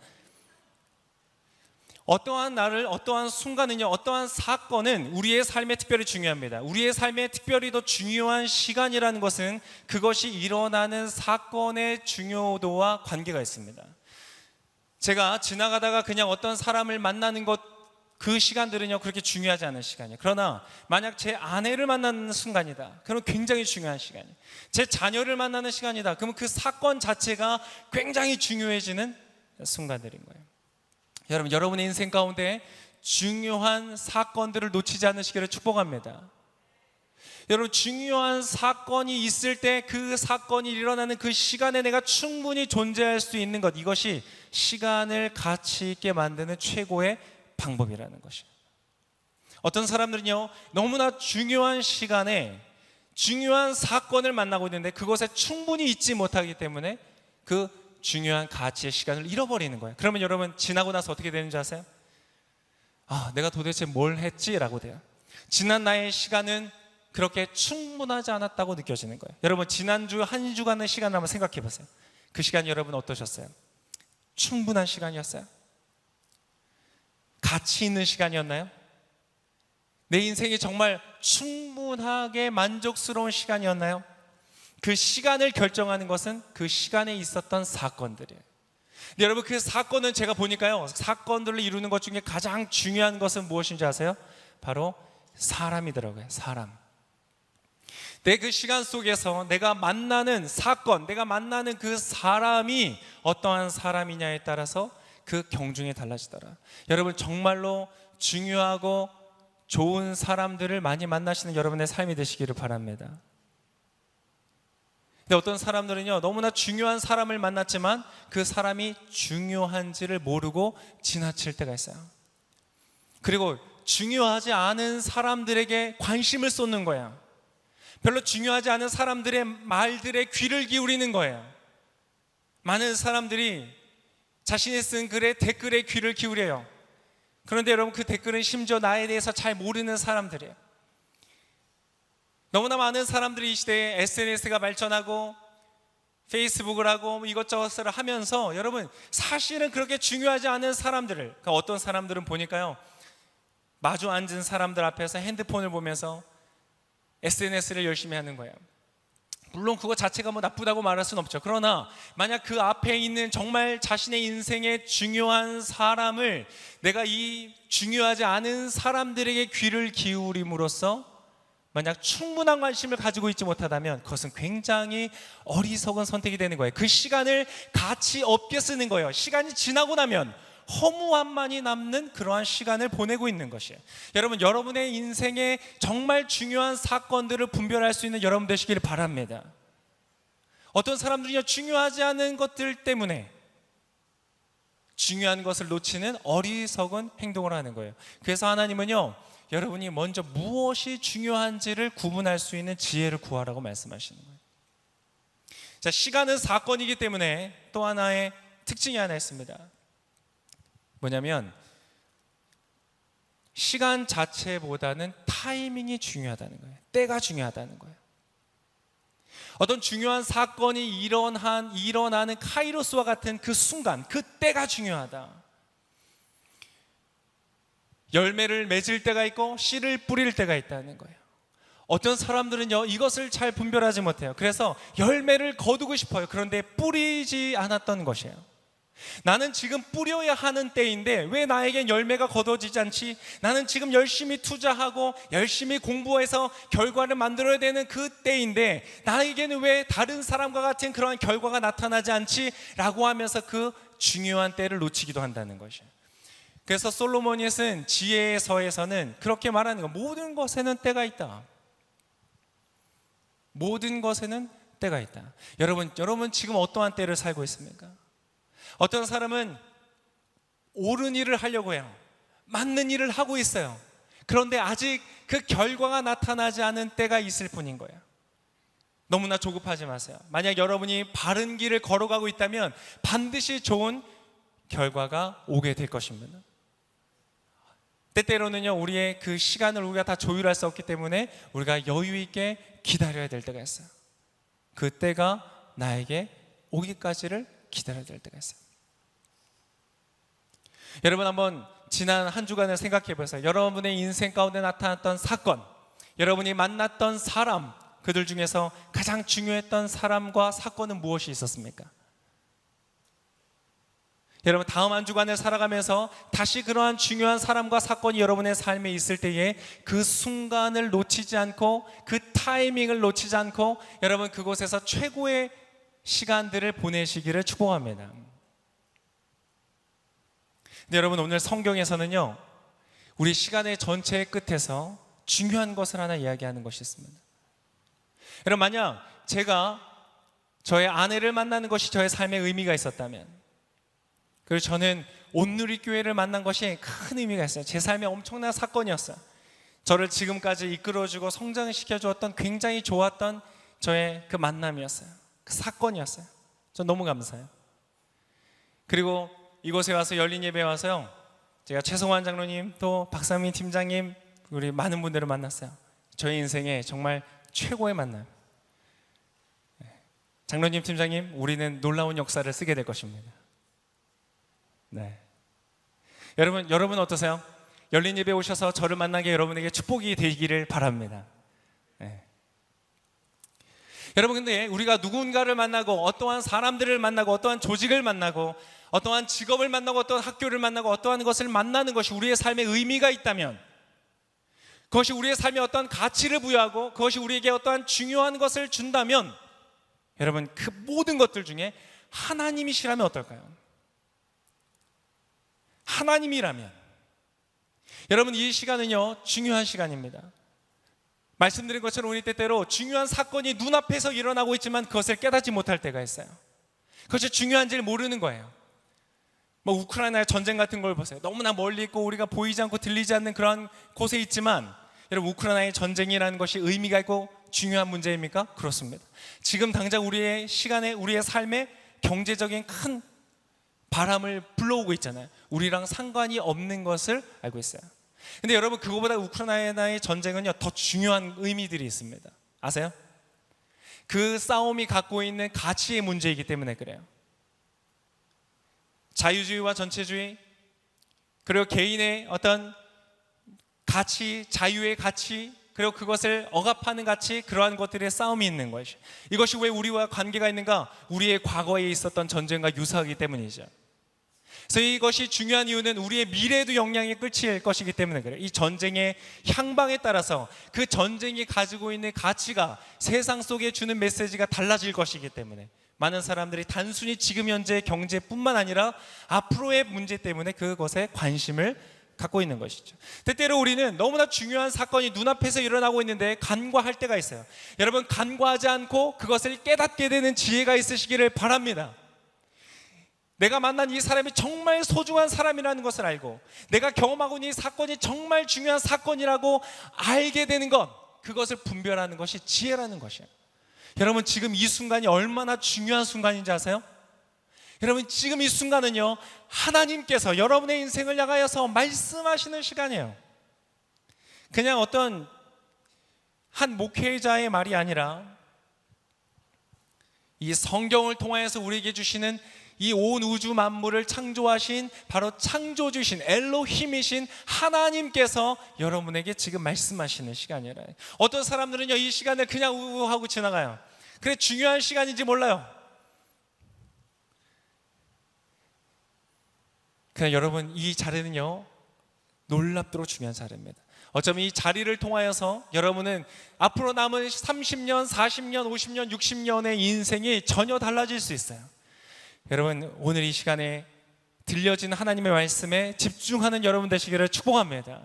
어떠한 날을, 어떠한 순간은요, 어떠한 사건은 우리의 삶에 특별히 중요합니다. 우리의 삶에 특별히 더 중요한 시간이라는 것은 그것이 일어나는 사건의 중요도와 관계가 있습니다. 제가 지나가다가 그냥 어떤 사람을 만나는 것, 그 시간들은요 그렇게 중요하지 않은 시간이에요. 그러나 만약 제 아내를 만나는 순간이다, 그럼 굉장히 중요한 시간이에요. 제 자녀를 만나는 시간이다, 그러면 그 사건 자체가 굉장히 중요해지는 순간들인 거예요. 여러분, 여러분의 인생 가운데 중요한 사건들을 놓치지 않으시기를 축복합니다. 여러분, 중요한 사건이 있을 때 그 사건이 일어나는 그 시간에 내가 충분히 존재할 수 있는 것, 이것이 시간을 가치 있게 만드는 최고의 방법이라는 것이에요. 어떤 사람들은요, 너무나 중요한 시간에 중요한 사건을 만나고 있는데 그것에 충분히 있지 못하기 때문에 그 중요한 가치의 시간을 잃어버리는 거예요. 그러면 여러분, 지나고 나서 어떻게 되는지 아세요? 내가 도대체 뭘 했지라고 돼요. 지난 나의 시간은 그렇게 충분하지 않았다고 느껴지는 거예요. 여러분, 지난주 한 주간의 시간을 한번 생각해 보세요. 그 시간이 여러분 어떠셨어요? 충분한 시간이었어요? 가치 있는 시간이었나요? 내 인생이 정말 충분하게 만족스러운 시간이었나요? 그 시간을 결정하는 것은 그 시간에 있었던 사건들이에요. 근데 여러분, 그 사건은 제가 보니까요, 사건들을 이루는 것 중에 가장 중요한 것은 무엇인지 아세요? 바로 사람이더라고요. 사람. 내 그 시간 속에서 내가 만나는 사건, 내가 만나는 그 사람이 어떠한 사람이냐에 따라서 그 경중이 달라지더라. 여러분, 정말로 중요하고 좋은 사람들을 많이 만나시는 여러분의 삶이 되시기를 바랍니다. 근데 어떤 사람들은요, 너무나 중요한 사람을 만났지만 그 사람이 중요한지를 모르고 지나칠 때가 있어요. 그리고 중요하지 않은 사람들에게 관심을 쏟는 거예요. 별로 중요하지 않은 사람들의 말들에 귀를 기울이는 거예요. 많은 사람들이 자신이 쓴 글에 댓글에 귀를 기울여요. 그런데 여러분, 그 댓글은 심지어 나에 대해서 잘 모르는 사람들이에요. 너무나 많은 사람들이 이 시대에 SNS가 발전하고 페이스북을 하고 이것저것을 하면서 여러분, 사실은 그렇게 중요하지 않은 사람들을, 그러니까 어떤 사람들은 보니까요, 마주 앉은 사람들 앞에서 핸드폰을 보면서 SNS를 열심히 하는 거예요. 물론 그거 자체가 뭐 나쁘다고 말할 수는 없죠. 그러나 만약 그 앞에 있는 정말 자신의 인생의 중요한 사람을 내가 이 중요하지 않은 사람들에게 귀를 기울임으로써 만약 충분한 관심을 가지고 있지 못하다면 그것은 굉장히 어리석은 선택이 되는 거예요. 그 시간을 가치 없게 쓰는 거예요. 시간이 지나고 나면 허무함만이 남는 그러한 시간을 보내고 있는 것이에요. 여러분, 여러분의 인생에 정말 중요한 사건들을 분별할 수 있는 여러분 되시기를 바랍니다. 어떤 사람들은요, 중요하지 않은 것들 때문에 중요한 것을 놓치는 어리석은 행동을 하는 거예요. 그래서 하나님은요, 여러분이 먼저 무엇이 중요한지를 구분할 수 있는 지혜를 구하라고 말씀하시는 거예요. 자, 시간은 사건이기 때문에 또 하나의 특징이 하나 있습니다. 뭐냐면 시간 자체보다는 타이밍이 중요하다는 거예요. 때가 중요하다는 거예요. 어떤 중요한 사건이 일어나는 카이로스와 같은 그 순간, 그 때가 중요하다. 열매를 맺을 때가 있고 씨를 뿌릴 때가 있다는 거예요. 어떤 사람들은요, 이것을 잘 분별하지 못해요. 그래서 열매를 거두고 싶어요. 그런데 뿌리지 않았던 것이에요. 나는 지금 뿌려야 하는 때인데 왜 나에겐 열매가 거둬지지 않지? 나는 지금 열심히 투자하고 열심히 공부해서 결과를 만들어야 되는 그 때인데 나에게는 왜 다른 사람과 같은 그러한 결과가 나타나지 않지? 라고 하면서 그 중요한 때를 놓치기도 한다는 것이에요. 그래서 솔로몬이 쓴 지혜의 서에서는 그렇게 말하는 거예요. 모든 것에는 때가 있다. 모든 것에는 때가 있다. 여러분 지금 어떠한 때를 살고 있습니까? 어떤 사람은 옳은 일을 하려고 해요. 맞는 일을 하고 있어요. 그런데 아직 그 결과가 나타나지 않은 때가 있을 뿐인 거예요. 너무나 조급하지 마세요. 만약 여러분이 바른 길을 걸어가고 있다면 반드시 좋은 결과가 오게 될 것입니다. 때때로는요, 우리의 그 시간을 우리가 다 조율할 수 없기 때문에 우리가 여유 있게 기다려야 될 때가 있어요. 그 때가 나에게 오기까지를 기다려야 될 때가 있어요. 여러분, 한번 지난 한 주간을 생각해 보세요. 여러분의 인생 가운데 나타났던 사건, 여러분이 만났던 사람, 그들 중에서 가장 중요했던 사람과 사건은 무엇이 있었습니까? 여러분, 다음 한 주간을 살아가면서 다시 그러한 중요한 사람과 사건이 여러분의 삶에 있을 때에 그 순간을 놓치지 않고 그 타이밍을 놓치지 않고 여러분 그곳에서 최고의 시간들을 보내시기를 축복합니다. 근데 여러분, 오늘 성경에서는요, 우리 시간의 전체의 끝에서 중요한 것을 하나 이야기하는 것이 있습니다. 여러분, 만약 제가 저의 아내를 만나는 것이 저의 삶의 의미가 있었다면, 그리고 저는 온누리교회를 만난 것이 큰 의미가 있어요. 제 삶에 엄청난 사건이었어요. 저를 지금까지 이끌어주고 성장시켜주었던 굉장히 좋았던 저의 그 만남이었어요. 그 사건이었어요. 전 너무 감사해요. 그리고 이곳에 와서 열린 예배에 와서요, 제가 최성환 장로님, 또 박상민 팀장님, 우리 많은 분들을 만났어요. 저희 인생에 정말 최고의 만남. 장로님, 팀장님, 우리는 놀라운 역사를 쓰게 될 것입니다. 네. 여러분 어떠세요? 열린 예배 오셔서 저를 만나게 여러분에게 축복이 되기를 바랍니다. 네. 여러분, 근데 우리가 누군가를 만나고 어떠한 사람들을 만나고 어떠한 조직을 만나고 어떠한 직업을 만나고 어떠한 학교를 만나고 어떠한 것을 만나는 것이 우리의 삶에 의미가 있다면, 그것이 우리의 삶에 어떠한 가치를 부여하고 그것이 우리에게 어떠한 중요한 것을 준다면, 여러분, 그 모든 것들 중에 하나님이시라면 어떨까요? 하나님이라면. 여러분, 이 시간은요 중요한 시간입니다. 말씀드린 것처럼 우리 때때로 중요한 사건이 눈앞에서 일어나고 있지만 그것을 깨닫지 못할 때가 있어요. 그것이 중요한지를 모르는 거예요. 뭐 우크라이나의 전쟁 같은 걸 보세요. 너무나 멀리 있고 우리가 보이지 않고 들리지 않는 그런 곳에 있지만, 여러분, 우크라이나의 전쟁이라는 것이 의미가 있고 중요한 문제입니까? 그렇습니다. 지금 당장 우리의 시간에, 우리의 삶에 경제적인 큰 바람을 불러오고 있잖아요. 우리랑 상관이 없는 것을 알고 있어요. 근데 여러분, 그거보다 우크라이나의 전쟁은요 더 중요한 의미들이 있습니다. 아세요? 그 싸움이 갖고 있는 가치의 문제이기 때문에 그래요. 자유주의와 전체주의, 그리고 개인의 어떤 가치, 자유의 가치, 그리고 그것을 억압하는 가치, 그러한 것들의 싸움이 있는 것이, 이것이 왜 우리와 관계가 있는가? 우리의 과거에 있었던 전쟁과 유사하기 때문이죠. 그래서 이것이 중요한 이유는 우리의 미래에도 영향이 끼칠 것이기 때문에 그래요. 이 전쟁의 향방에 따라서 그 전쟁이 가지고 있는 가치가 세상 속에 주는 메시지가 달라질 것이기 때문에 많은 사람들이 단순히 지금 현재의 경제뿐만 아니라 앞으로의 문제 때문에 그것에 관심을 갖고 있는 것이죠. 때때로 우리는 너무나 중요한 사건이 눈앞에서 일어나고 있는데 간과할 때가 있어요. 여러분, 간과하지 않고 그것을 깨닫게 되는 지혜가 있으시기를 바랍니다. 내가 만난 이 사람이 정말 소중한 사람이라는 것을 알고 내가 경험하고 있는 이 사건이 정말 중요한 사건이라고 알게 되는 것, 그것을 분별하는 것이 지혜라는 것이에요. 여러분, 지금 이 순간이 얼마나 중요한 순간인지 아세요? 여러분, 지금 이 순간은요 하나님께서 여러분의 인생을 향하여서 말씀하시는 시간이에요. 그냥 어떤 한 목회자의 말이 아니라 이 성경을 통하여서 우리에게 주시는 이 온 우주 만물을 창조하신 바로 창조주신 엘로힘이신 하나님께서 여러분에게 지금 말씀하시는 시간이라. 어떤 사람들은요 이 시간을 그냥 우하고 지나가요. 그래, 중요한 시간인지 몰라요. 그냥 여러분, 이 자리는요 놀랍도록 중요한 자리입니다. 어쩌면 이 자리를 통하여서 여러분은 앞으로 남은 30년, 40년, 50년, 60년의 인생이 전혀 달라질 수 있어요. 여러분, 오늘 이 시간에 들려진 하나님의 말씀에 집중하는 여러분 되시기를 축복합니다.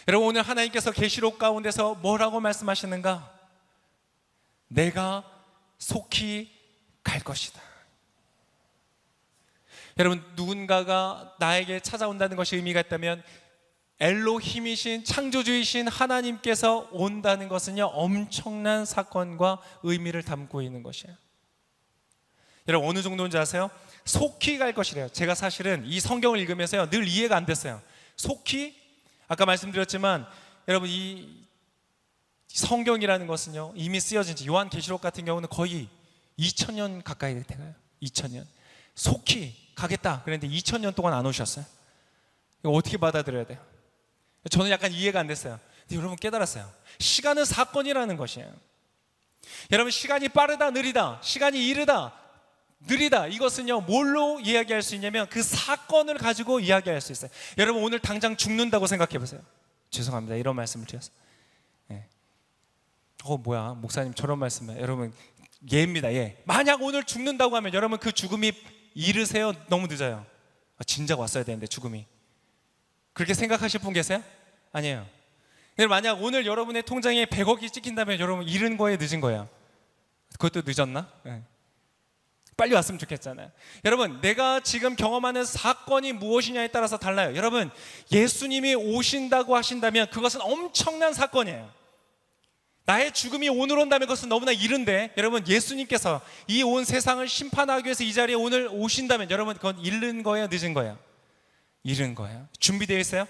여러분, 오늘 하나님께서 계시록 가운데서 뭐라고 말씀하시는가? 내가 속히 갈 것이다. 여러분, 누군가가 나에게 찾아온다는 것이 의미가 있다면 엘로힘이신 창조주이신 하나님께서 온다는 것은요 엄청난 사건과 의미를 담고 있는 것이에요. 여러분, 어느 정도인지 아세요? 속히 갈 것이래요. 제가 사실은 이 성경을 읽으면서요 늘 이해가 안 됐어요. 속히? 아까 말씀드렸지만 여러분, 이 성경이라는 것은요 이미 쓰여진 지, 요한계시록 같은 경우는 거의 2000년 가까이 돼가요. 2000년. 속히 가겠다 그랬는데 2000년 동안 안 오셨어요. 이거 어떻게 받아들여야 돼요? 저는 약간 이해가 안 됐어요. 근데 여러분, 깨달았어요. 시간은 사건이라는 것이에요. 여러분, 시간이 빠르다 느리다, 시간이 이르다 느리다, 이것은요 뭘로 이야기할 수 있냐면 그 사건을 가지고 이야기할 수 있어요. 여러분, 오늘 당장 죽는다고 생각해 보세요. 죄송합니다, 이런 말씀을 드려서. 뭐야 목사님 저런 말씀을. 여러분, 예입니다, 예. 만약 오늘 죽는다고 하면 여러분, 그 죽음이 이르세요? 너무 늦어요? 진작 왔어야 되는데 죽음이. 그렇게 생각하실 분 계세요? 아니에요. 근데 만약 오늘 여러분의 통장에 100억이 찍힌다면 여러분, 이른 거에 늦은 거예요? 그것도 늦었나? 네. 빨리 왔으면 좋겠잖아요. 여러분, 내가 지금 경험하는 사건이 무엇이냐에 따라서 달라요. 여러분, 예수님이 오신다고 하신다면 그것은 엄청난 사건이에요. 나의 죽음이 오늘 온다면 그것은 너무나 이른데, 여러분 예수님께서 이 온 세상을 심판하기 위해서 이 자리에 오늘 오신다면 여러분 그건 이른 거예요, 늦은 거예요? 이른 거예요. 준비되어 있어요?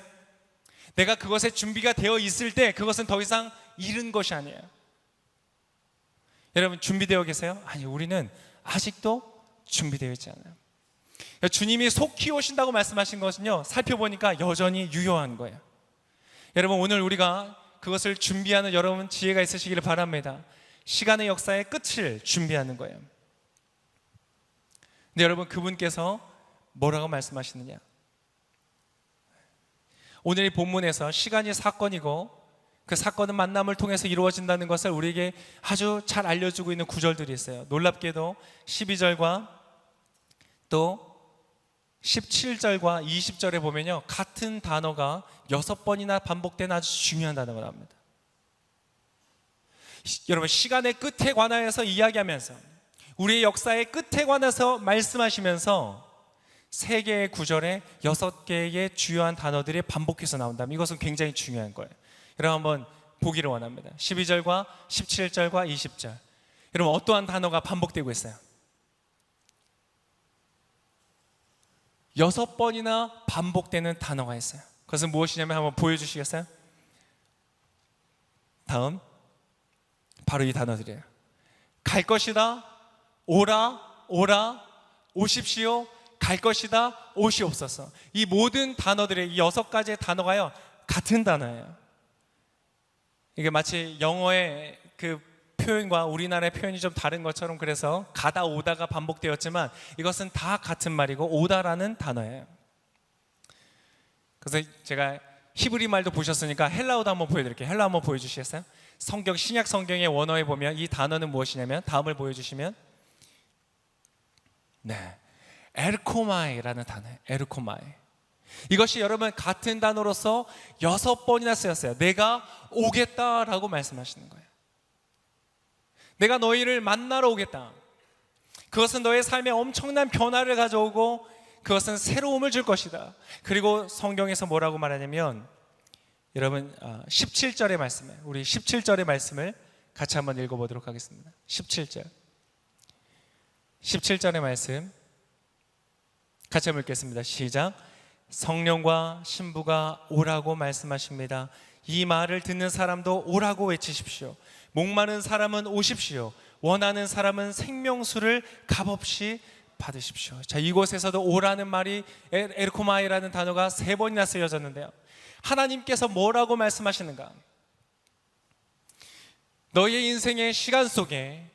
내가 그것에 준비가 되어 있을 때 그것은 더 이상 이른 것이 아니에요. 여러분 준비되어 계세요? 아니, 우리는 아직도 준비되어 있지 않아요. 주님이 속히 오신다고 말씀하신 것은요, 살펴보니까 여전히 유효한 거예요. 여러분 오늘 우리가 그것을 준비하는 여러분 지혜가 있으시기를 바랍니다. 시간의 역사의 끝을 준비하는 거예요. 근데 여러분 그분께서 뭐라고 말씀하시느냐? 오늘 이 본문에서 시간이 사건이고 그 사건은 만남을 통해서 이루어진다는 것을 우리에게 아주 잘 알려주고 있는 구절들이 있어요. 놀랍게도 12절과 또 17절과 20절에 보면요, 같은 단어가 6번이나 반복된 아주 중요한 단어가 나옵니다. 여러분 시간의 끝에 관하여서 이야기하면서 우리의 역사의 끝에 관해서 말씀하시면서 3개의 구절에 6개의 주요한 단어들이 반복해서 나온다면 이것은 굉장히 중요한 거예요. 여러분 한번 보기를 원합니다. 12절과 17절과 20절. 여러분 어떠한 단어가 반복되고 있어요? 6번이나 반복되는 단어가 있어요. 그것은 무엇이냐면 한번 보여주시겠어요? 다음 바로 이 단어들이에요. 갈 것이다, 오라, 오라, 오십시오, 갈 것이다, 오시옵소서. 이 모든 단어들의 이 6가지의 단어가요 같은 단어예요. 이게 마치 영어의 그 표현과 우리나라의 표현이 좀 다른 것처럼 그래서 가다 오다가 반복되었지만 이것은 다 같은 말이고 오다라는 단어예요. 그래서 제가 히브리 말도 보셨으니까 헬라어도 한번 보여드릴게요. 헬라어 한번 보여주시겠어요? 성경 신약 성경의 원어에 보면 이 단어는 무엇이냐면 다음을 보여주시면 에르코마이라는 단어예요. 에르코마이. 이것이 여러분 같은 단어로서 6번이나 쓰였어요. 내가 오겠다라고 말씀하시는 거예요. 내가 너희를 만나러 오겠다. 그것은 너의 삶에 엄청난 변화를 가져오고 그것은 새로움을 줄 것이다. 그리고 성경에서 뭐라고 말하냐면 여러분 17절의 말씀에 우리 17절의 말씀을 같이 한번 읽어보도록 하겠습니다. 17절의 말씀 같이 한번 읽겠습니다. 시작. 성령과 신부가 오라고 말씀하십니다. 이 말을 듣는 사람도 오라고 외치십시오. 목마른 사람은 오십시오. 원하는 사람은 생명수를 값없이 받으십시오. 자, 이곳에서도 오라는 말이 에르코마이라는 단어가 3번이나 쓰여졌는데요, 하나님께서 뭐라고 말씀하시는가? 너의 인생의 시간 속에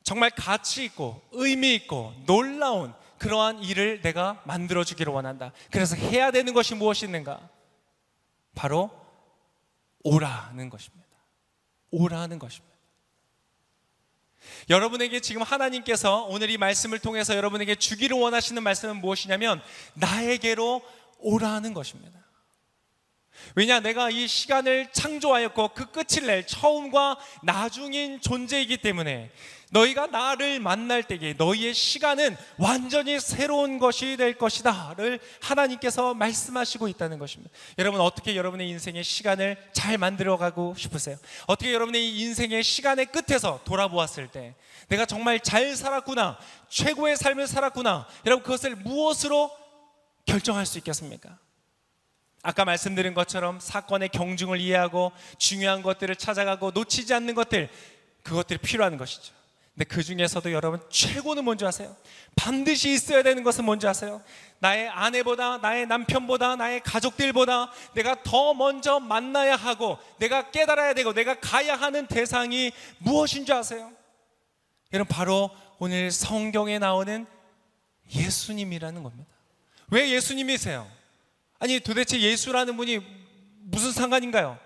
정말 가치 있고 의미 있고 놀라운 그러한 일을 내가 만들어주기를 원한다. 그래서 해야 되는 것이 무엇이 있는가? 바로 오라는 것입니다. 오라는 것입니다. 여러분에게 지금 하나님께서 오늘 이 말씀을 통해서 여러분에게 주기를 원하시는 말씀은 무엇이냐면 나에게로 오라는 것입니다. 왜냐, 내가 이 시간을 창조하였고 그 끝을 낼 처음과 나중인 존재이기 때문에 너희가 나를 만날 때에 너희의 시간은 완전히 새로운 것이 될 것이다 를 하나님께서 말씀하시고 있다는 것입니다. 여러분 어떻게 여러분의 인생의 시간을 잘 만들어가고 싶으세요? 어떻게 여러분의 인생의 시간의 끝에서 돌아보았을 때 내가 정말 잘 살았구나, 최고의 삶을 살았구나, 여러분 그것을 무엇으로 결정할 수 있겠습니까? 아까 말씀드린 것처럼 사건의 경중을 이해하고 중요한 것들을 찾아가고 놓치지 않는 것들, 그것들이 필요한 것이죠. 근데 그 중에서도 여러분 최고는 뭔지 아세요? 반드시 있어야 되는 것은 뭔지 아세요? 나의 아내보다, 나의 남편보다, 나의 가족들보다 내가 더 먼저 만나야 하고 내가 깨달아야 되고 내가 가야 하는 대상이 무엇인 줄 아세요? 여러분 바로 오늘 성경에 나오는 예수님이라는 겁니다. 왜 예수님이세요? 아니 도대체 예수라는 분이 무슨 상관인가요?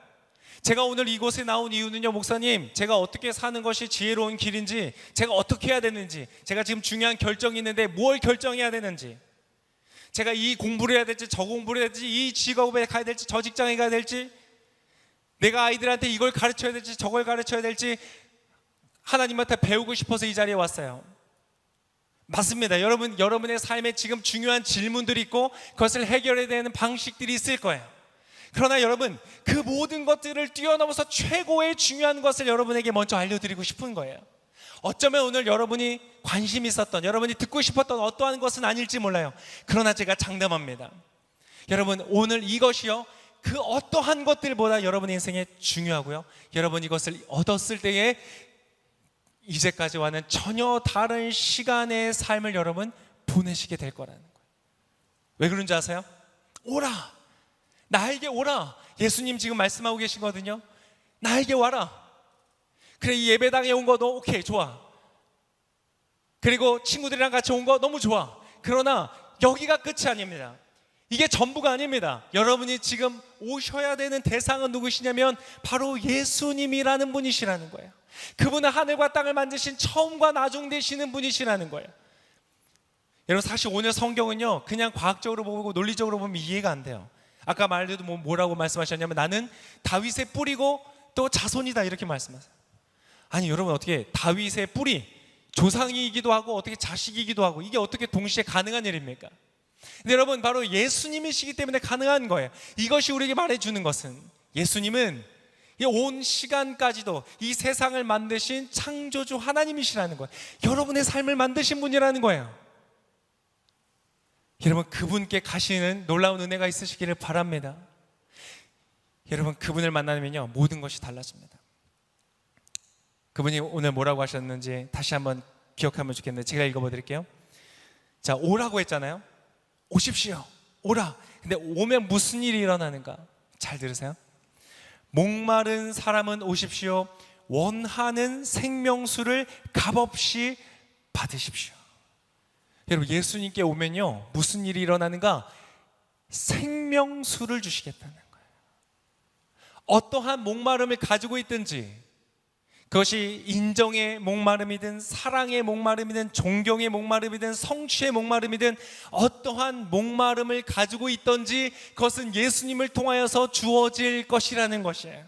제가 오늘 이곳에 나온 이유는요, 목사님, 제가 어떻게 사는 것이 지혜로운 길인지, 제가 어떻게 해야 되는지, 제가 지금 중요한 결정이 있는데 뭘 결정해야 되는지, 제가 이 공부를 해야 될지 저 공부를 해야 될지, 이 직업에 가야 될지 저 직장에 가야 될지, 내가 아이들한테 이걸 가르쳐야 될지 저걸 가르쳐야 될지 하나님한테 배우고 싶어서 이 자리에 왔어요. 맞습니다. 여러분의 삶에 지금 중요한 질문들이 있고 그것을 해결해야 되는 방식들이 있을 거예요. 그러나 여러분, 그 모든 것들을 뛰어넘어서 최고의 중요한 것을 여러분에게 먼저 알려드리고 싶은 거예요. 어쩌면 오늘 여러분이 관심 있었던, 여러분이 듣고 싶었던 어떠한 것은 아닐지 몰라요. 그러나 제가 장담합니다. 여러분, 오늘 이것이요, 그 어떠한 것들보다 여러분의 인생에 중요하고요, 여러분 이것을 얻었을 때에 이제까지와는 전혀 다른 시간의 삶을 여러분 보내시게 될 거라는 거예요. 왜 그런지 아세요? 오라, 나에게 오라. 예수님 지금 말씀하고 계시거든요. 나에게 와라. 그래, 이 예배당에 온 거도 오케이, 좋아. 그리고 친구들이랑 같이 온 거 너무 좋아. 그러나 여기가 끝이 아닙니다. 이게 전부가 아닙니다. 여러분이 지금 오셔야 되는 대상은 누구시냐면 바로 예수님이라는 분이시라는 거예요. 그분은 하늘과 땅을 만드신 처음과 나중 되시는 분이시라는 거예요. 여러분, 사실 오늘 성경은요, 그냥 과학적으로 보고 논리적으로 보면 이해가 안 돼요. 아까 말해도 뭐라고 말씀하셨냐면 나는 다윗의 뿌리고 또 자손이다, 이렇게 말씀하세요. 아니 여러분, 어떻게 다윗의 뿌리, 조상이기도 하고 어떻게 자식이기도 하고, 이게 어떻게 동시에 가능한 일입니까? 근데 여러분, 바로 예수님이시기 때문에 가능한 거예요. 이것이 우리에게 말해주는 것은 예수님은 이 온 시간까지도 이 세상을 만드신 창조주 하나님이시라는 거예요. 여러분의 삶을 만드신 분이라는 거예요. 여러분, 그분께 가시는 놀라운 은혜가 있으시기를 바랍니다. 여러분, 그분을 만나면요, 모든 것이 달라집니다. 그분이 오늘 뭐라고 하셨는지 다시 한번 기억하면 좋겠는데, 제가 읽어드릴게요. 자, 오라고 했잖아요. 오십시오, 오라. 근데 오면 무슨 일이 일어나는가? 잘 들으세요. 목마른 사람은 오십시오. 원하는 생명수를 값없이 받으십시오. 여러분, 예수님께 오면요, 무슨 일이 일어나는가? 생명수를 주시겠다는 거예요. 어떠한 목마름을 가지고 있든지, 그것이 인정의 목마름이든 사랑의 목마름이든 존경의 목마름이든 성취의 목마름이든 어떠한 목마름을 가지고 있든지 그것은 예수님을 통하여서 주어질 것이라는 것이에요.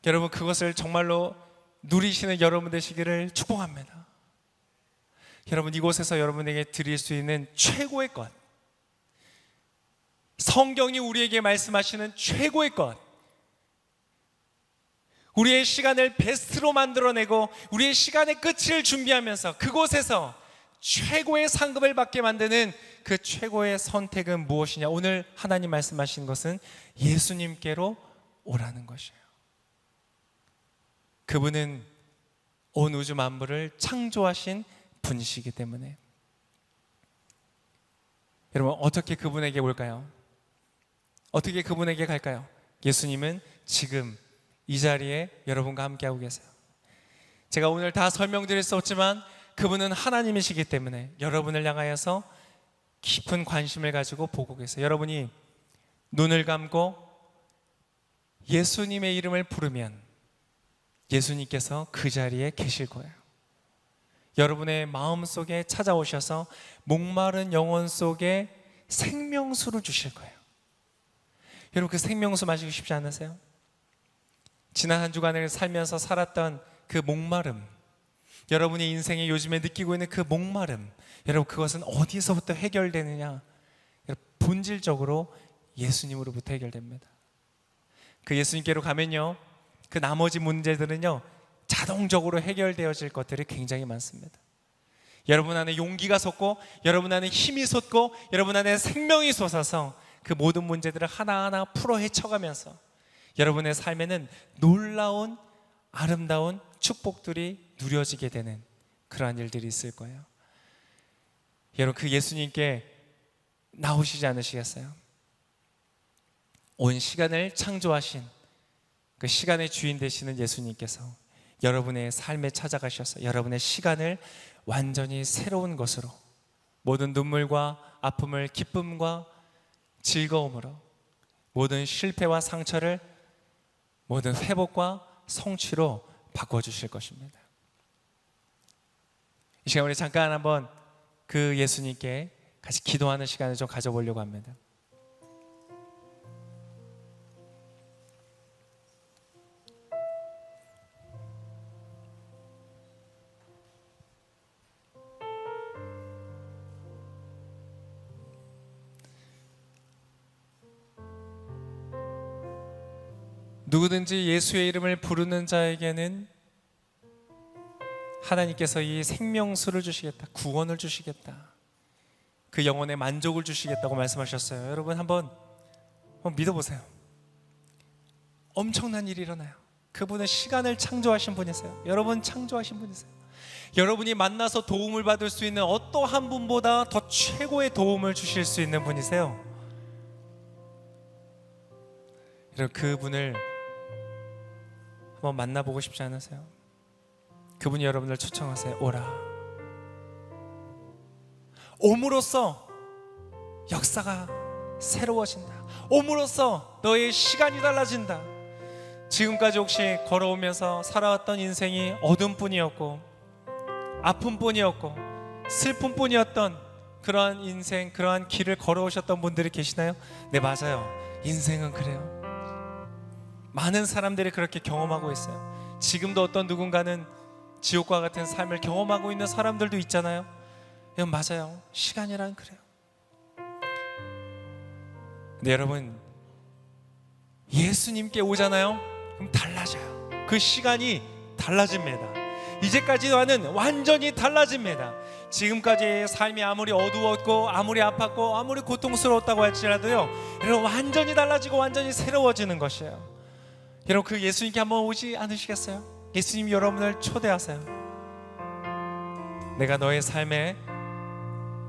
여러분, 그것을 정말로 누리시는 여러분 되시기를 축복합니다. 여러분, 이곳에서 여러분에게 드릴 수 있는 최고의 것, 성경이 우리에게 말씀하시는 최고의 것, 우리의 시간을 베스트로 만들어내고 우리의 시간의 끝을 준비하면서 그곳에서 최고의 상급을 받게 만드는 그 최고의 선택은 무엇이냐? 오늘 하나님 말씀하신 것은 예수님께로 오라는 것이에요. 그분은 온 우주 만물을 창조하신 분이시기 때문에. 여러분, 어떻게 그분에게 올까요? 어떻게 그분에게 갈까요? 예수님은 지금 이 자리에 여러분과 함께하고 계세요. 제가 오늘 다 설명드릴 수 없지만 그분은 하나님이시기 때문에 여러분을 향하여서 깊은 관심을 가지고 보고 계세요. 여러분이 눈을 감고 예수님의 이름을 부르면 예수님께서 그 자리에 계실 거예요. 여러분의 마음속에 찾아오셔서 목마른 영혼 속에 생명수를 주실 거예요. 여러분, 그 생명수 마시고 싶지 않으세요? 지난 한 주간을 살면서 살았던 그 목마름, 여러분의 인생에 요즘에 느끼고 있는 그 목마름, 여러분, 그것은 어디서부터 해결되느냐? 본질적으로 예수님으로부터 해결됩니다. 그 예수님께로 가면요, 그 나머지 문제들은요, 자동적으로 해결되어질 것들이 굉장히 많습니다. 여러분 안에 용기가 솟고, 여러분 안에 힘이 솟고, 여러분 안에 생명이 솟아서 그 모든 문제들을 하나하나 풀어 헤쳐가면서 여러분의 삶에는 놀라운 아름다운 축복들이 누려지게 되는 그러한 일들이 있을 거예요. 여러분, 그 예수님께 나오시지 않으시겠어요? 온 시간을 창조하신 그 시간의 주인 되시는 예수님께서 여러분의 삶에 찾아가셔서 여러분의 시간을 완전히 새로운 것으로, 모든 눈물과 아픔을 기쁨과 즐거움으로, 모든 실패와 상처를 모든 회복과 성취로 바꿔주실 것입니다. 이 시간 우리 잠깐 한번 그 예수님께 같이 기도하는 시간을 좀 가져보려고 합니다. 누구든지 예수의 이름을 부르는 자에게는 하나님께서 이 생명수를 주시겠다, 구원을 주시겠다, 그 영혼의 만족을 주시겠다고 말씀하셨어요. 여러분 한번 믿어보세요. 엄청난 일이 일어나요. 그분은 시간을 창조하신 분이세요. 여러분 창조하신 분이세요. 여러분이 만나서 도움을 받을 수 있는 어떠한 분보다 더 최고의 도움을 주실 수 있는 분이세요. 여러분 그분을 한번 만나보고 싶지 않으세요? 그분이 여러분을 초청하세요. 오라. 옴으로써 역사가 새로워진다. 옴으로써 너의 시간이 달라진다. 지금까지 혹시 걸어오면서 살아왔던 인생이 어둠뿐이었고 아픔뿐이었고 슬픔뿐이었던 그러한 인생, 그러한 길을 걸어오셨던 분들이 계시나요? 네, 맞아요. 인생은 그래요. 많은 사람들이 그렇게 경험하고 있어요. 지금도 어떤 누군가는 지옥과 같은 삶을 경험하고 있는 사람들도 있잖아요. 이건 맞아요. 시간이란 그래요. 근데 여러분 예수님께 오잖아요. 그럼 달라져요. 그 시간이 달라집니다. 이제까지와는 완전히 달라집니다. 지금까지의 삶이 아무리 어두웠고 아무리 아팠고 아무리 고통스러웠다고 할지라도요, 여러분 완전히 달라지고 완전히 새로워지는 것이에요. 여러분 그 예수님께 한번 오지 않으시겠어요? 예수님이 여러분을 초대하세요. 내가 너의 삶에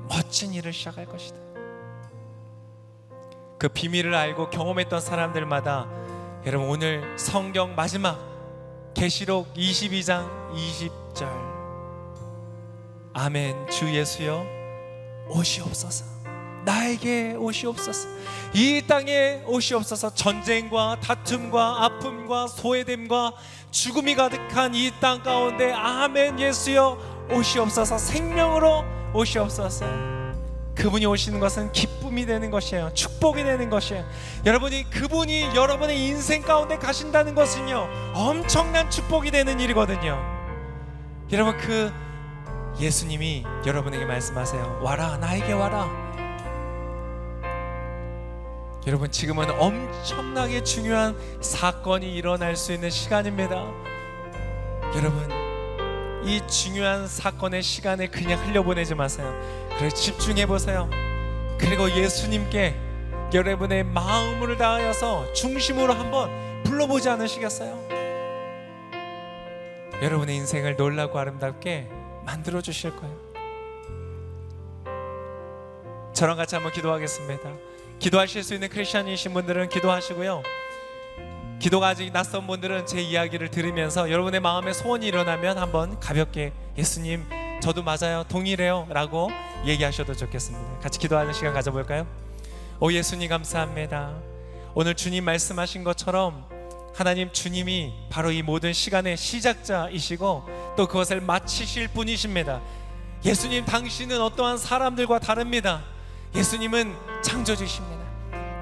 멋진 일을 시작할 것이다. 그 비밀을 알고 경험했던 사람들마다 여러분 오늘 성경 마지막 계시록 22장 20절 아멘 주 예수여 오시옵소서. 나에게 오시옵소서. 이 땅에 오시옵소서. 전쟁과 다툼과 아픔과 소외됨과 죽음이 가득한 이 땅 가운데 아멘 예수여 오시옵소서. 생명으로 오시옵소서. 그분이 오시는 것은 기쁨이 되는 것이에요. 축복이 되는 것이에요. 그분이 여러분의 인생 가운데 가신다는 것은요 엄청난 축복이 되는 일이거든요. 여러분 그 예수님이 여러분에게 말씀하세요. 와라, 나에게 와라. 여러분 지금은 엄청나게 중요한 사건이 일어날 수 있는 시간입니다. 여러분 이 중요한 사건의 시간을 그냥 흘려보내지 마세요. 그래 집중해 보세요. 그리고 예수님께 여러분의 마음을 다하여서 중심으로 한번 불러보지 않으시겠어요? 여러분의 인생을 놀라고 아름답게 만들어 주실 거예요. 저랑 같이 한번 기도하겠습니다. 기도하실 수 있는 크리스천이신 분들은 기도하시고요, 기도가 아직 낯선 분들은 제 이야기를 들으면서 여러분의 마음에 소원이 일어나면 한번 가볍게 예수님 저도 맞아요, 동일해요 라고 얘기하셔도 좋겠습니다. 같이 기도하는 시간 가져볼까요? 오 예수님 감사합니다. 오늘 주님 말씀하신 것처럼 하나님 주님이 바로 이 모든 시간의 시작자이시고 또 그것을 마치실 분이십니다. 예수님 당신은 어떠한 사람들과 다릅니다. 예수님은 창조주십니다.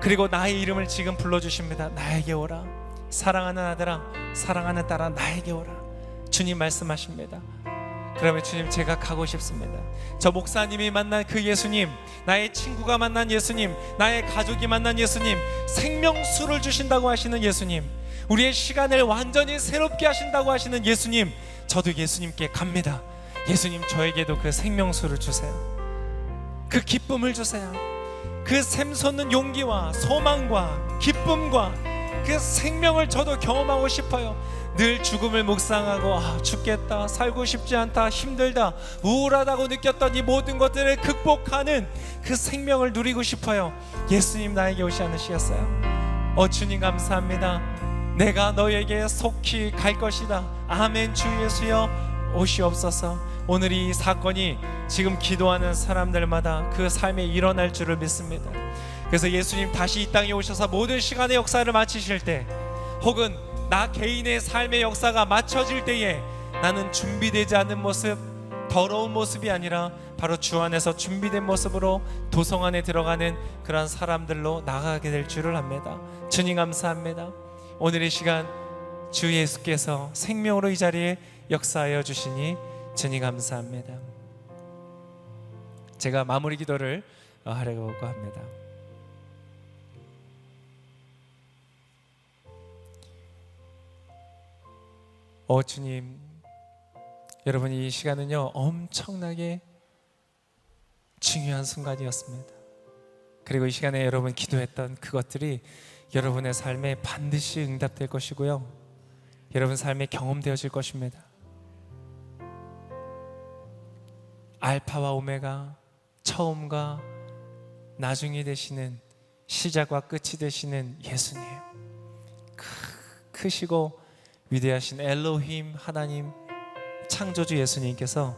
그리고 나의 이름을 지금 불러주십니다. 나에게 오라. 사랑하는 아들아, 사랑하는 딸아, 나에게 오라. 주님 말씀하십니다. 그러면 주님 제가 가고 싶습니다. 저 목사님이 만난 그 예수님, 나의 친구가 만난 예수님, 나의 가족이 만난 예수님, 생명수를 주신다고 하시는 예수님, 우리의 시간을 완전히 새롭게 하신다고 하시는 예수님, 저도 예수님께 갑니다. 예수님 저에게도 그 생명수를 주세요. 그 기쁨을 주세요. 그 샘솟는 용기와 소망과 기쁨과 그 생명을 저도 경험하고 싶어요. 늘 죽음을 묵상하고 죽겠다, 살고 싶지 않다, 힘들다, 우울하다고 느꼈던 이 모든 것들을 극복하는 그 생명을 누리고 싶어요. 예수님 나에게 오시 않으시겠어요? 주님 감사합니다. 내가 너에게 속히 갈 것이다. 아멘 주 예수여 오시옵소서. 오늘 이 사건이 지금 기도하는 사람들마다 그 삶에 일어날 줄을 믿습니다. 그래서 예수님 다시 이 땅에 오셔서 모든 시간의 역사를 마치실 때, 혹은 나 개인의 삶의 역사가 맞춰질 때에 나는 준비되지 않은 모습, 더러운 모습이 아니라 바로 주 안에서 준비된 모습으로 도성 안에 들어가는 그런 사람들로 나가게 될 줄을 압니다. 주님 감사합니다. 오늘 이 시간 주 예수께서 생명으로 이 자리에 역사하여 주시니 주님 감사합니다. 제가 마무리 기도를 하려고 합니다. 주님, 여러분 이 시간은요 엄청나게 중요한 순간이었습니다. 그리고 이 시간에 여러분 기도했던 그것들이 여러분의 삶에 반드시 응답될 것이고요, 여러분 삶에 경험되어질 것입니다. 알파와 오메가, 처음과 나중이 되시는, 시작과 끝이 되시는 예수님, 크시고 위대하신 엘로힘 하나님, 창조주 예수님께서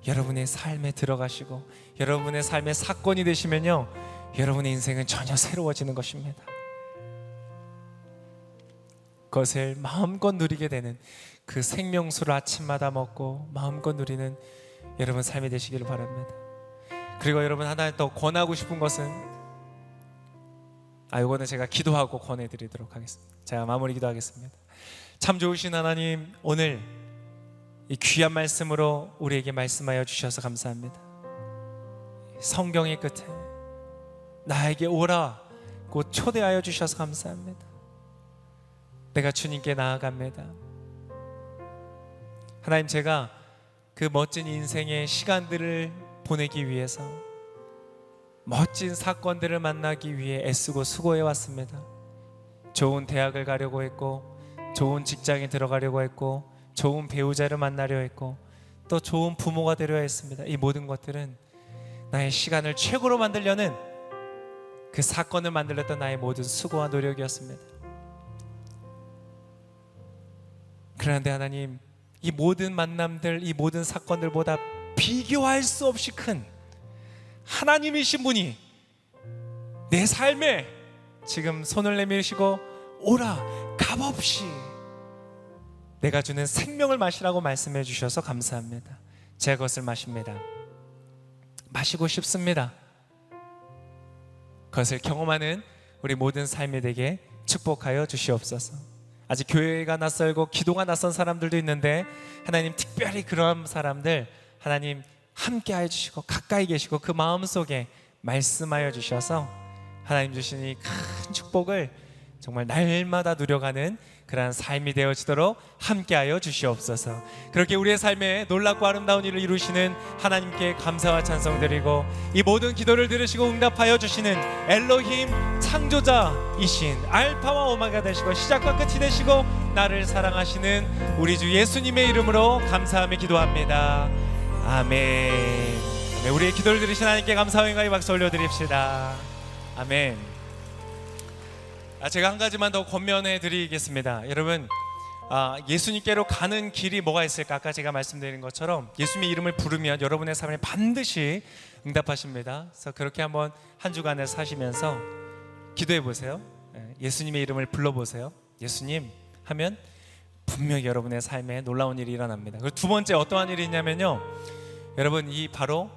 여러분의 삶에 들어가시고 여러분의 삶의 사건이 되시면요, 여러분의 인생은 전혀 새로워지는 것입니다. 그것을 마음껏 누리게 되는, 그 생명수를 아침마다 먹고 마음껏 누리는 여러분 삶이 되시기를 바랍니다. 그리고 여러분 하나 더 권하고 싶은 것은, 이거는 제가 기도하고 권해드리도록 하겠습니다. 제가 마무리 기도하겠습니다. 참 좋으신 하나님, 오늘 이 귀한 말씀으로 우리에게 말씀하여 주셔서 감사합니다. 성경의 끝에 나에게 오라고 초대하여 주셔서 감사합니다. 내가 주님께 나아갑니다. 하나님, 제가 그 멋진 인생의 시간들을 보내기 위해서, 멋진 사건들을 만나기 위해 애쓰고 수고해 왔습니다. 좋은 대학을 가려고 했고, 좋은 직장에 들어가려고 했고, 좋은 배우자를 만나려 했고, 또 좋은 부모가 되려 했습니다. 이 모든 것들은 나의 시간을 최고로 만들려는, 그 사건을 만들었던 나의 모든 수고와 노력이었습니다. 그런데 하나님, 이 모든 만남들, 이 모든 사건들보다 비교할 수 없이 큰 하나님이신 분이 내 삶에 지금 손을 내미시고 오라, 값없이 내가 주는 생명을 마시라고 말씀해 주셔서 감사합니다. 제가 그것을 마십니다. 마시고 싶습니다. 그것을 경험하는 우리 모든 삶이 되게 축복하여 주시옵소서. 아직 교회가 낯설고 기도가 낯선 사람들도 있는데, 하나님 특별히 그런 사람들 하나님 함께 해주시고 가까이 계시고 그 마음속에 말씀하여 주셔서 하나님 주신 이 큰 축복을 정말 날마다 누려가는 그러한 삶이 되어지도록 함께하여 주시옵소서. 그렇게 우리의 삶에 놀랍고 아름다운 일을 이루시는 하나님께 감사와 찬송드리고, 이 모든 기도를 들으시고 응답하여 주시는 엘로힘 창조자이신 알파와 오메가 되시고 시작과 끝이 되시고 나를 사랑하시는 우리 주 예수님의 이름으로 감사하며 기도합니다. 아멘. 우리의 기도를 들으신 하나님께 감사와 영광의 박수 올려드립시다. 아멘. 제가 한 가지만 더 권면해 드리겠습니다. 여러분, 예수님께로 가는 길이 뭐가 있을까? 아까 제가 말씀드린 것처럼 예수님의 이름을 부르면 여러분의 삶에 반드시 응답하십니다. 그래서 그렇게 한번 한 주간을 사시면서 기도해 보세요. 예수님의 이름을 불러보세요. 예수님 하면 분명히 여러분의 삶에 놀라운 일이 일어납니다. 그리고 두 번째 어떠한 일이 있냐면요, 여러분, 이 바로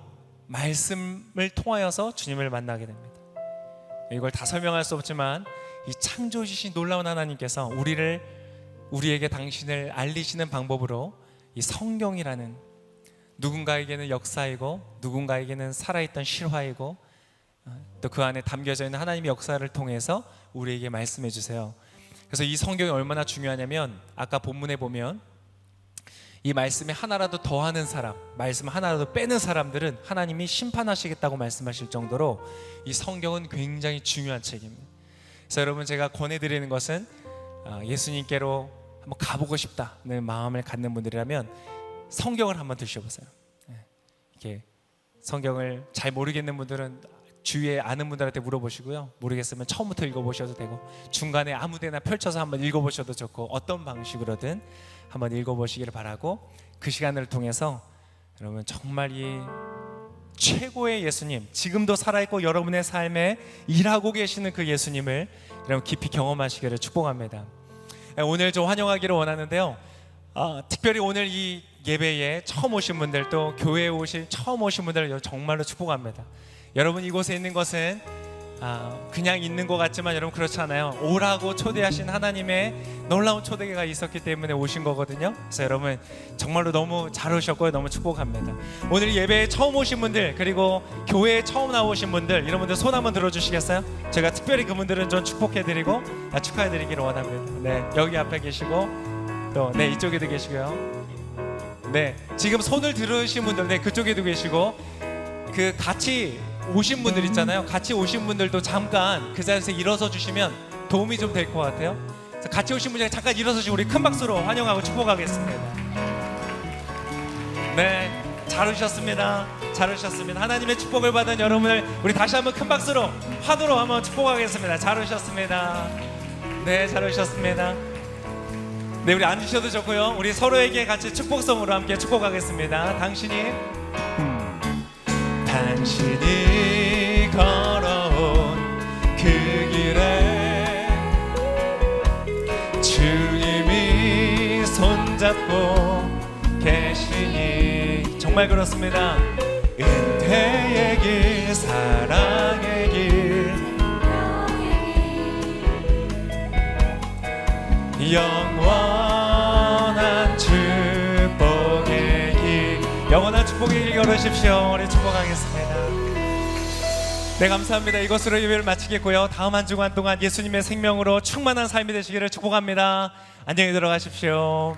말씀을 통하여서 주님을 만나게 됩니다. 이걸 다 설명할 수 없지만 이 창조주신 놀라운 하나님께서 우리에게 당신을 알리시는 방법으로 이 성경이라는, 누군가에게는 역사이고 누군가에게는 살아있던 실화이고 또 그 안에 담겨져 있는 하나님의 역사를 통해서 우리에게 말씀해 주세요. 그래서 이 성경이 얼마나 중요하냐면, 아까 본문에 보면 이 말씀에 하나라도 더하는 사람, 말씀 하나라도 빼는 사람들은 하나님이 심판하시겠다고 말씀하실 정도로 이 성경은 굉장히 중요한 책입니다. 그래서 여러분, 제가 권해드리는 것은 예수님께로 한번 가보고 싶다는 마음을 갖는 분들이라면 성경을 한번 드셔보세요. 이렇게 성경을 잘 모르겠는 분들은 주위에 아는 분들한테 물어보시고요, 모르겠으면 처음부터 읽어보셔도 되고 중간에 아무데나 펼쳐서 한번 읽어보셔도 좋고, 어떤 방식으로든 한번 읽어보시기를 바라고, 그 시간을 통해서 여러분 정말 이 최고의 예수님, 지금도 살아있고 여러분의 삶에 일하고 계시는 그 예수님을 여러분 깊이 경험하시기를 축복합니다. 오늘 좀 환영하기를 원하는데요, 특별히 오늘 이 예배에 처음 오신 분들, 또 교회에 처음 오신 분들 정말로 축복합니다. 여러분, 이곳에 있는 것은 그냥 있는 것 같지만 여러분 그렇지 않아요. 오라고 초대하신 하나님의 놀라운 초대가 있었기 때문에 오신 거거든요. 그래서 여러분 정말로 너무 잘 오셨고요, 너무 축복합니다. 오늘 예배에 처음 오신 분들, 그리고 교회에 처음 나오신 분들, 이런 분들 손 한번 들어주시겠어요? 제가 특별히 그분들은 좀 축복해드리고 축하해드리기를 원합니다. 네, 여기 앞에 계시고 또 네, 이쪽에도 계시고요. 네, 지금 손을 들으신 분들, 네, 그쪽에도 계시고, 그 같이 오신 분들 있잖아요. 같이 오신 분들도 잠깐 그 자리에서 일어서 주시면 도움이 좀 될 것 같아요. 그래서 같이 오신 분들 잠깐 일어서 주시고 우리 큰 박수로 환영하고 축복하겠습니다. 네, 잘 오셨습니다. 잘 오셨습니다. 하나님의 축복을 받은 여러분을 우리 다시 한번 큰 박수로 환호로 한번 축복하겠습니다. 잘 오셨습니다. 네, 잘 오셨습니다. 네, 우리 앉으셔도 좋고요. 우리 서로에게 같이 축복성으로 함께 축복하겠습니다. 당신이 걸어온 그 길에 주님이 손잡고 계시니 정말 그렇습니다. 은혜의 길, 사랑의 길, 영원한 축복의 길, 영원한 축복의 길 걸으십시오. 우리 축복하겠습니다. 네, 감사합니다. 이것으로 예배를 마치겠고요. 다음 한 주간 동안 예수님의 생명으로 충만한 삶이 되시기를 축복합니다. 안녕히 들어가십시오.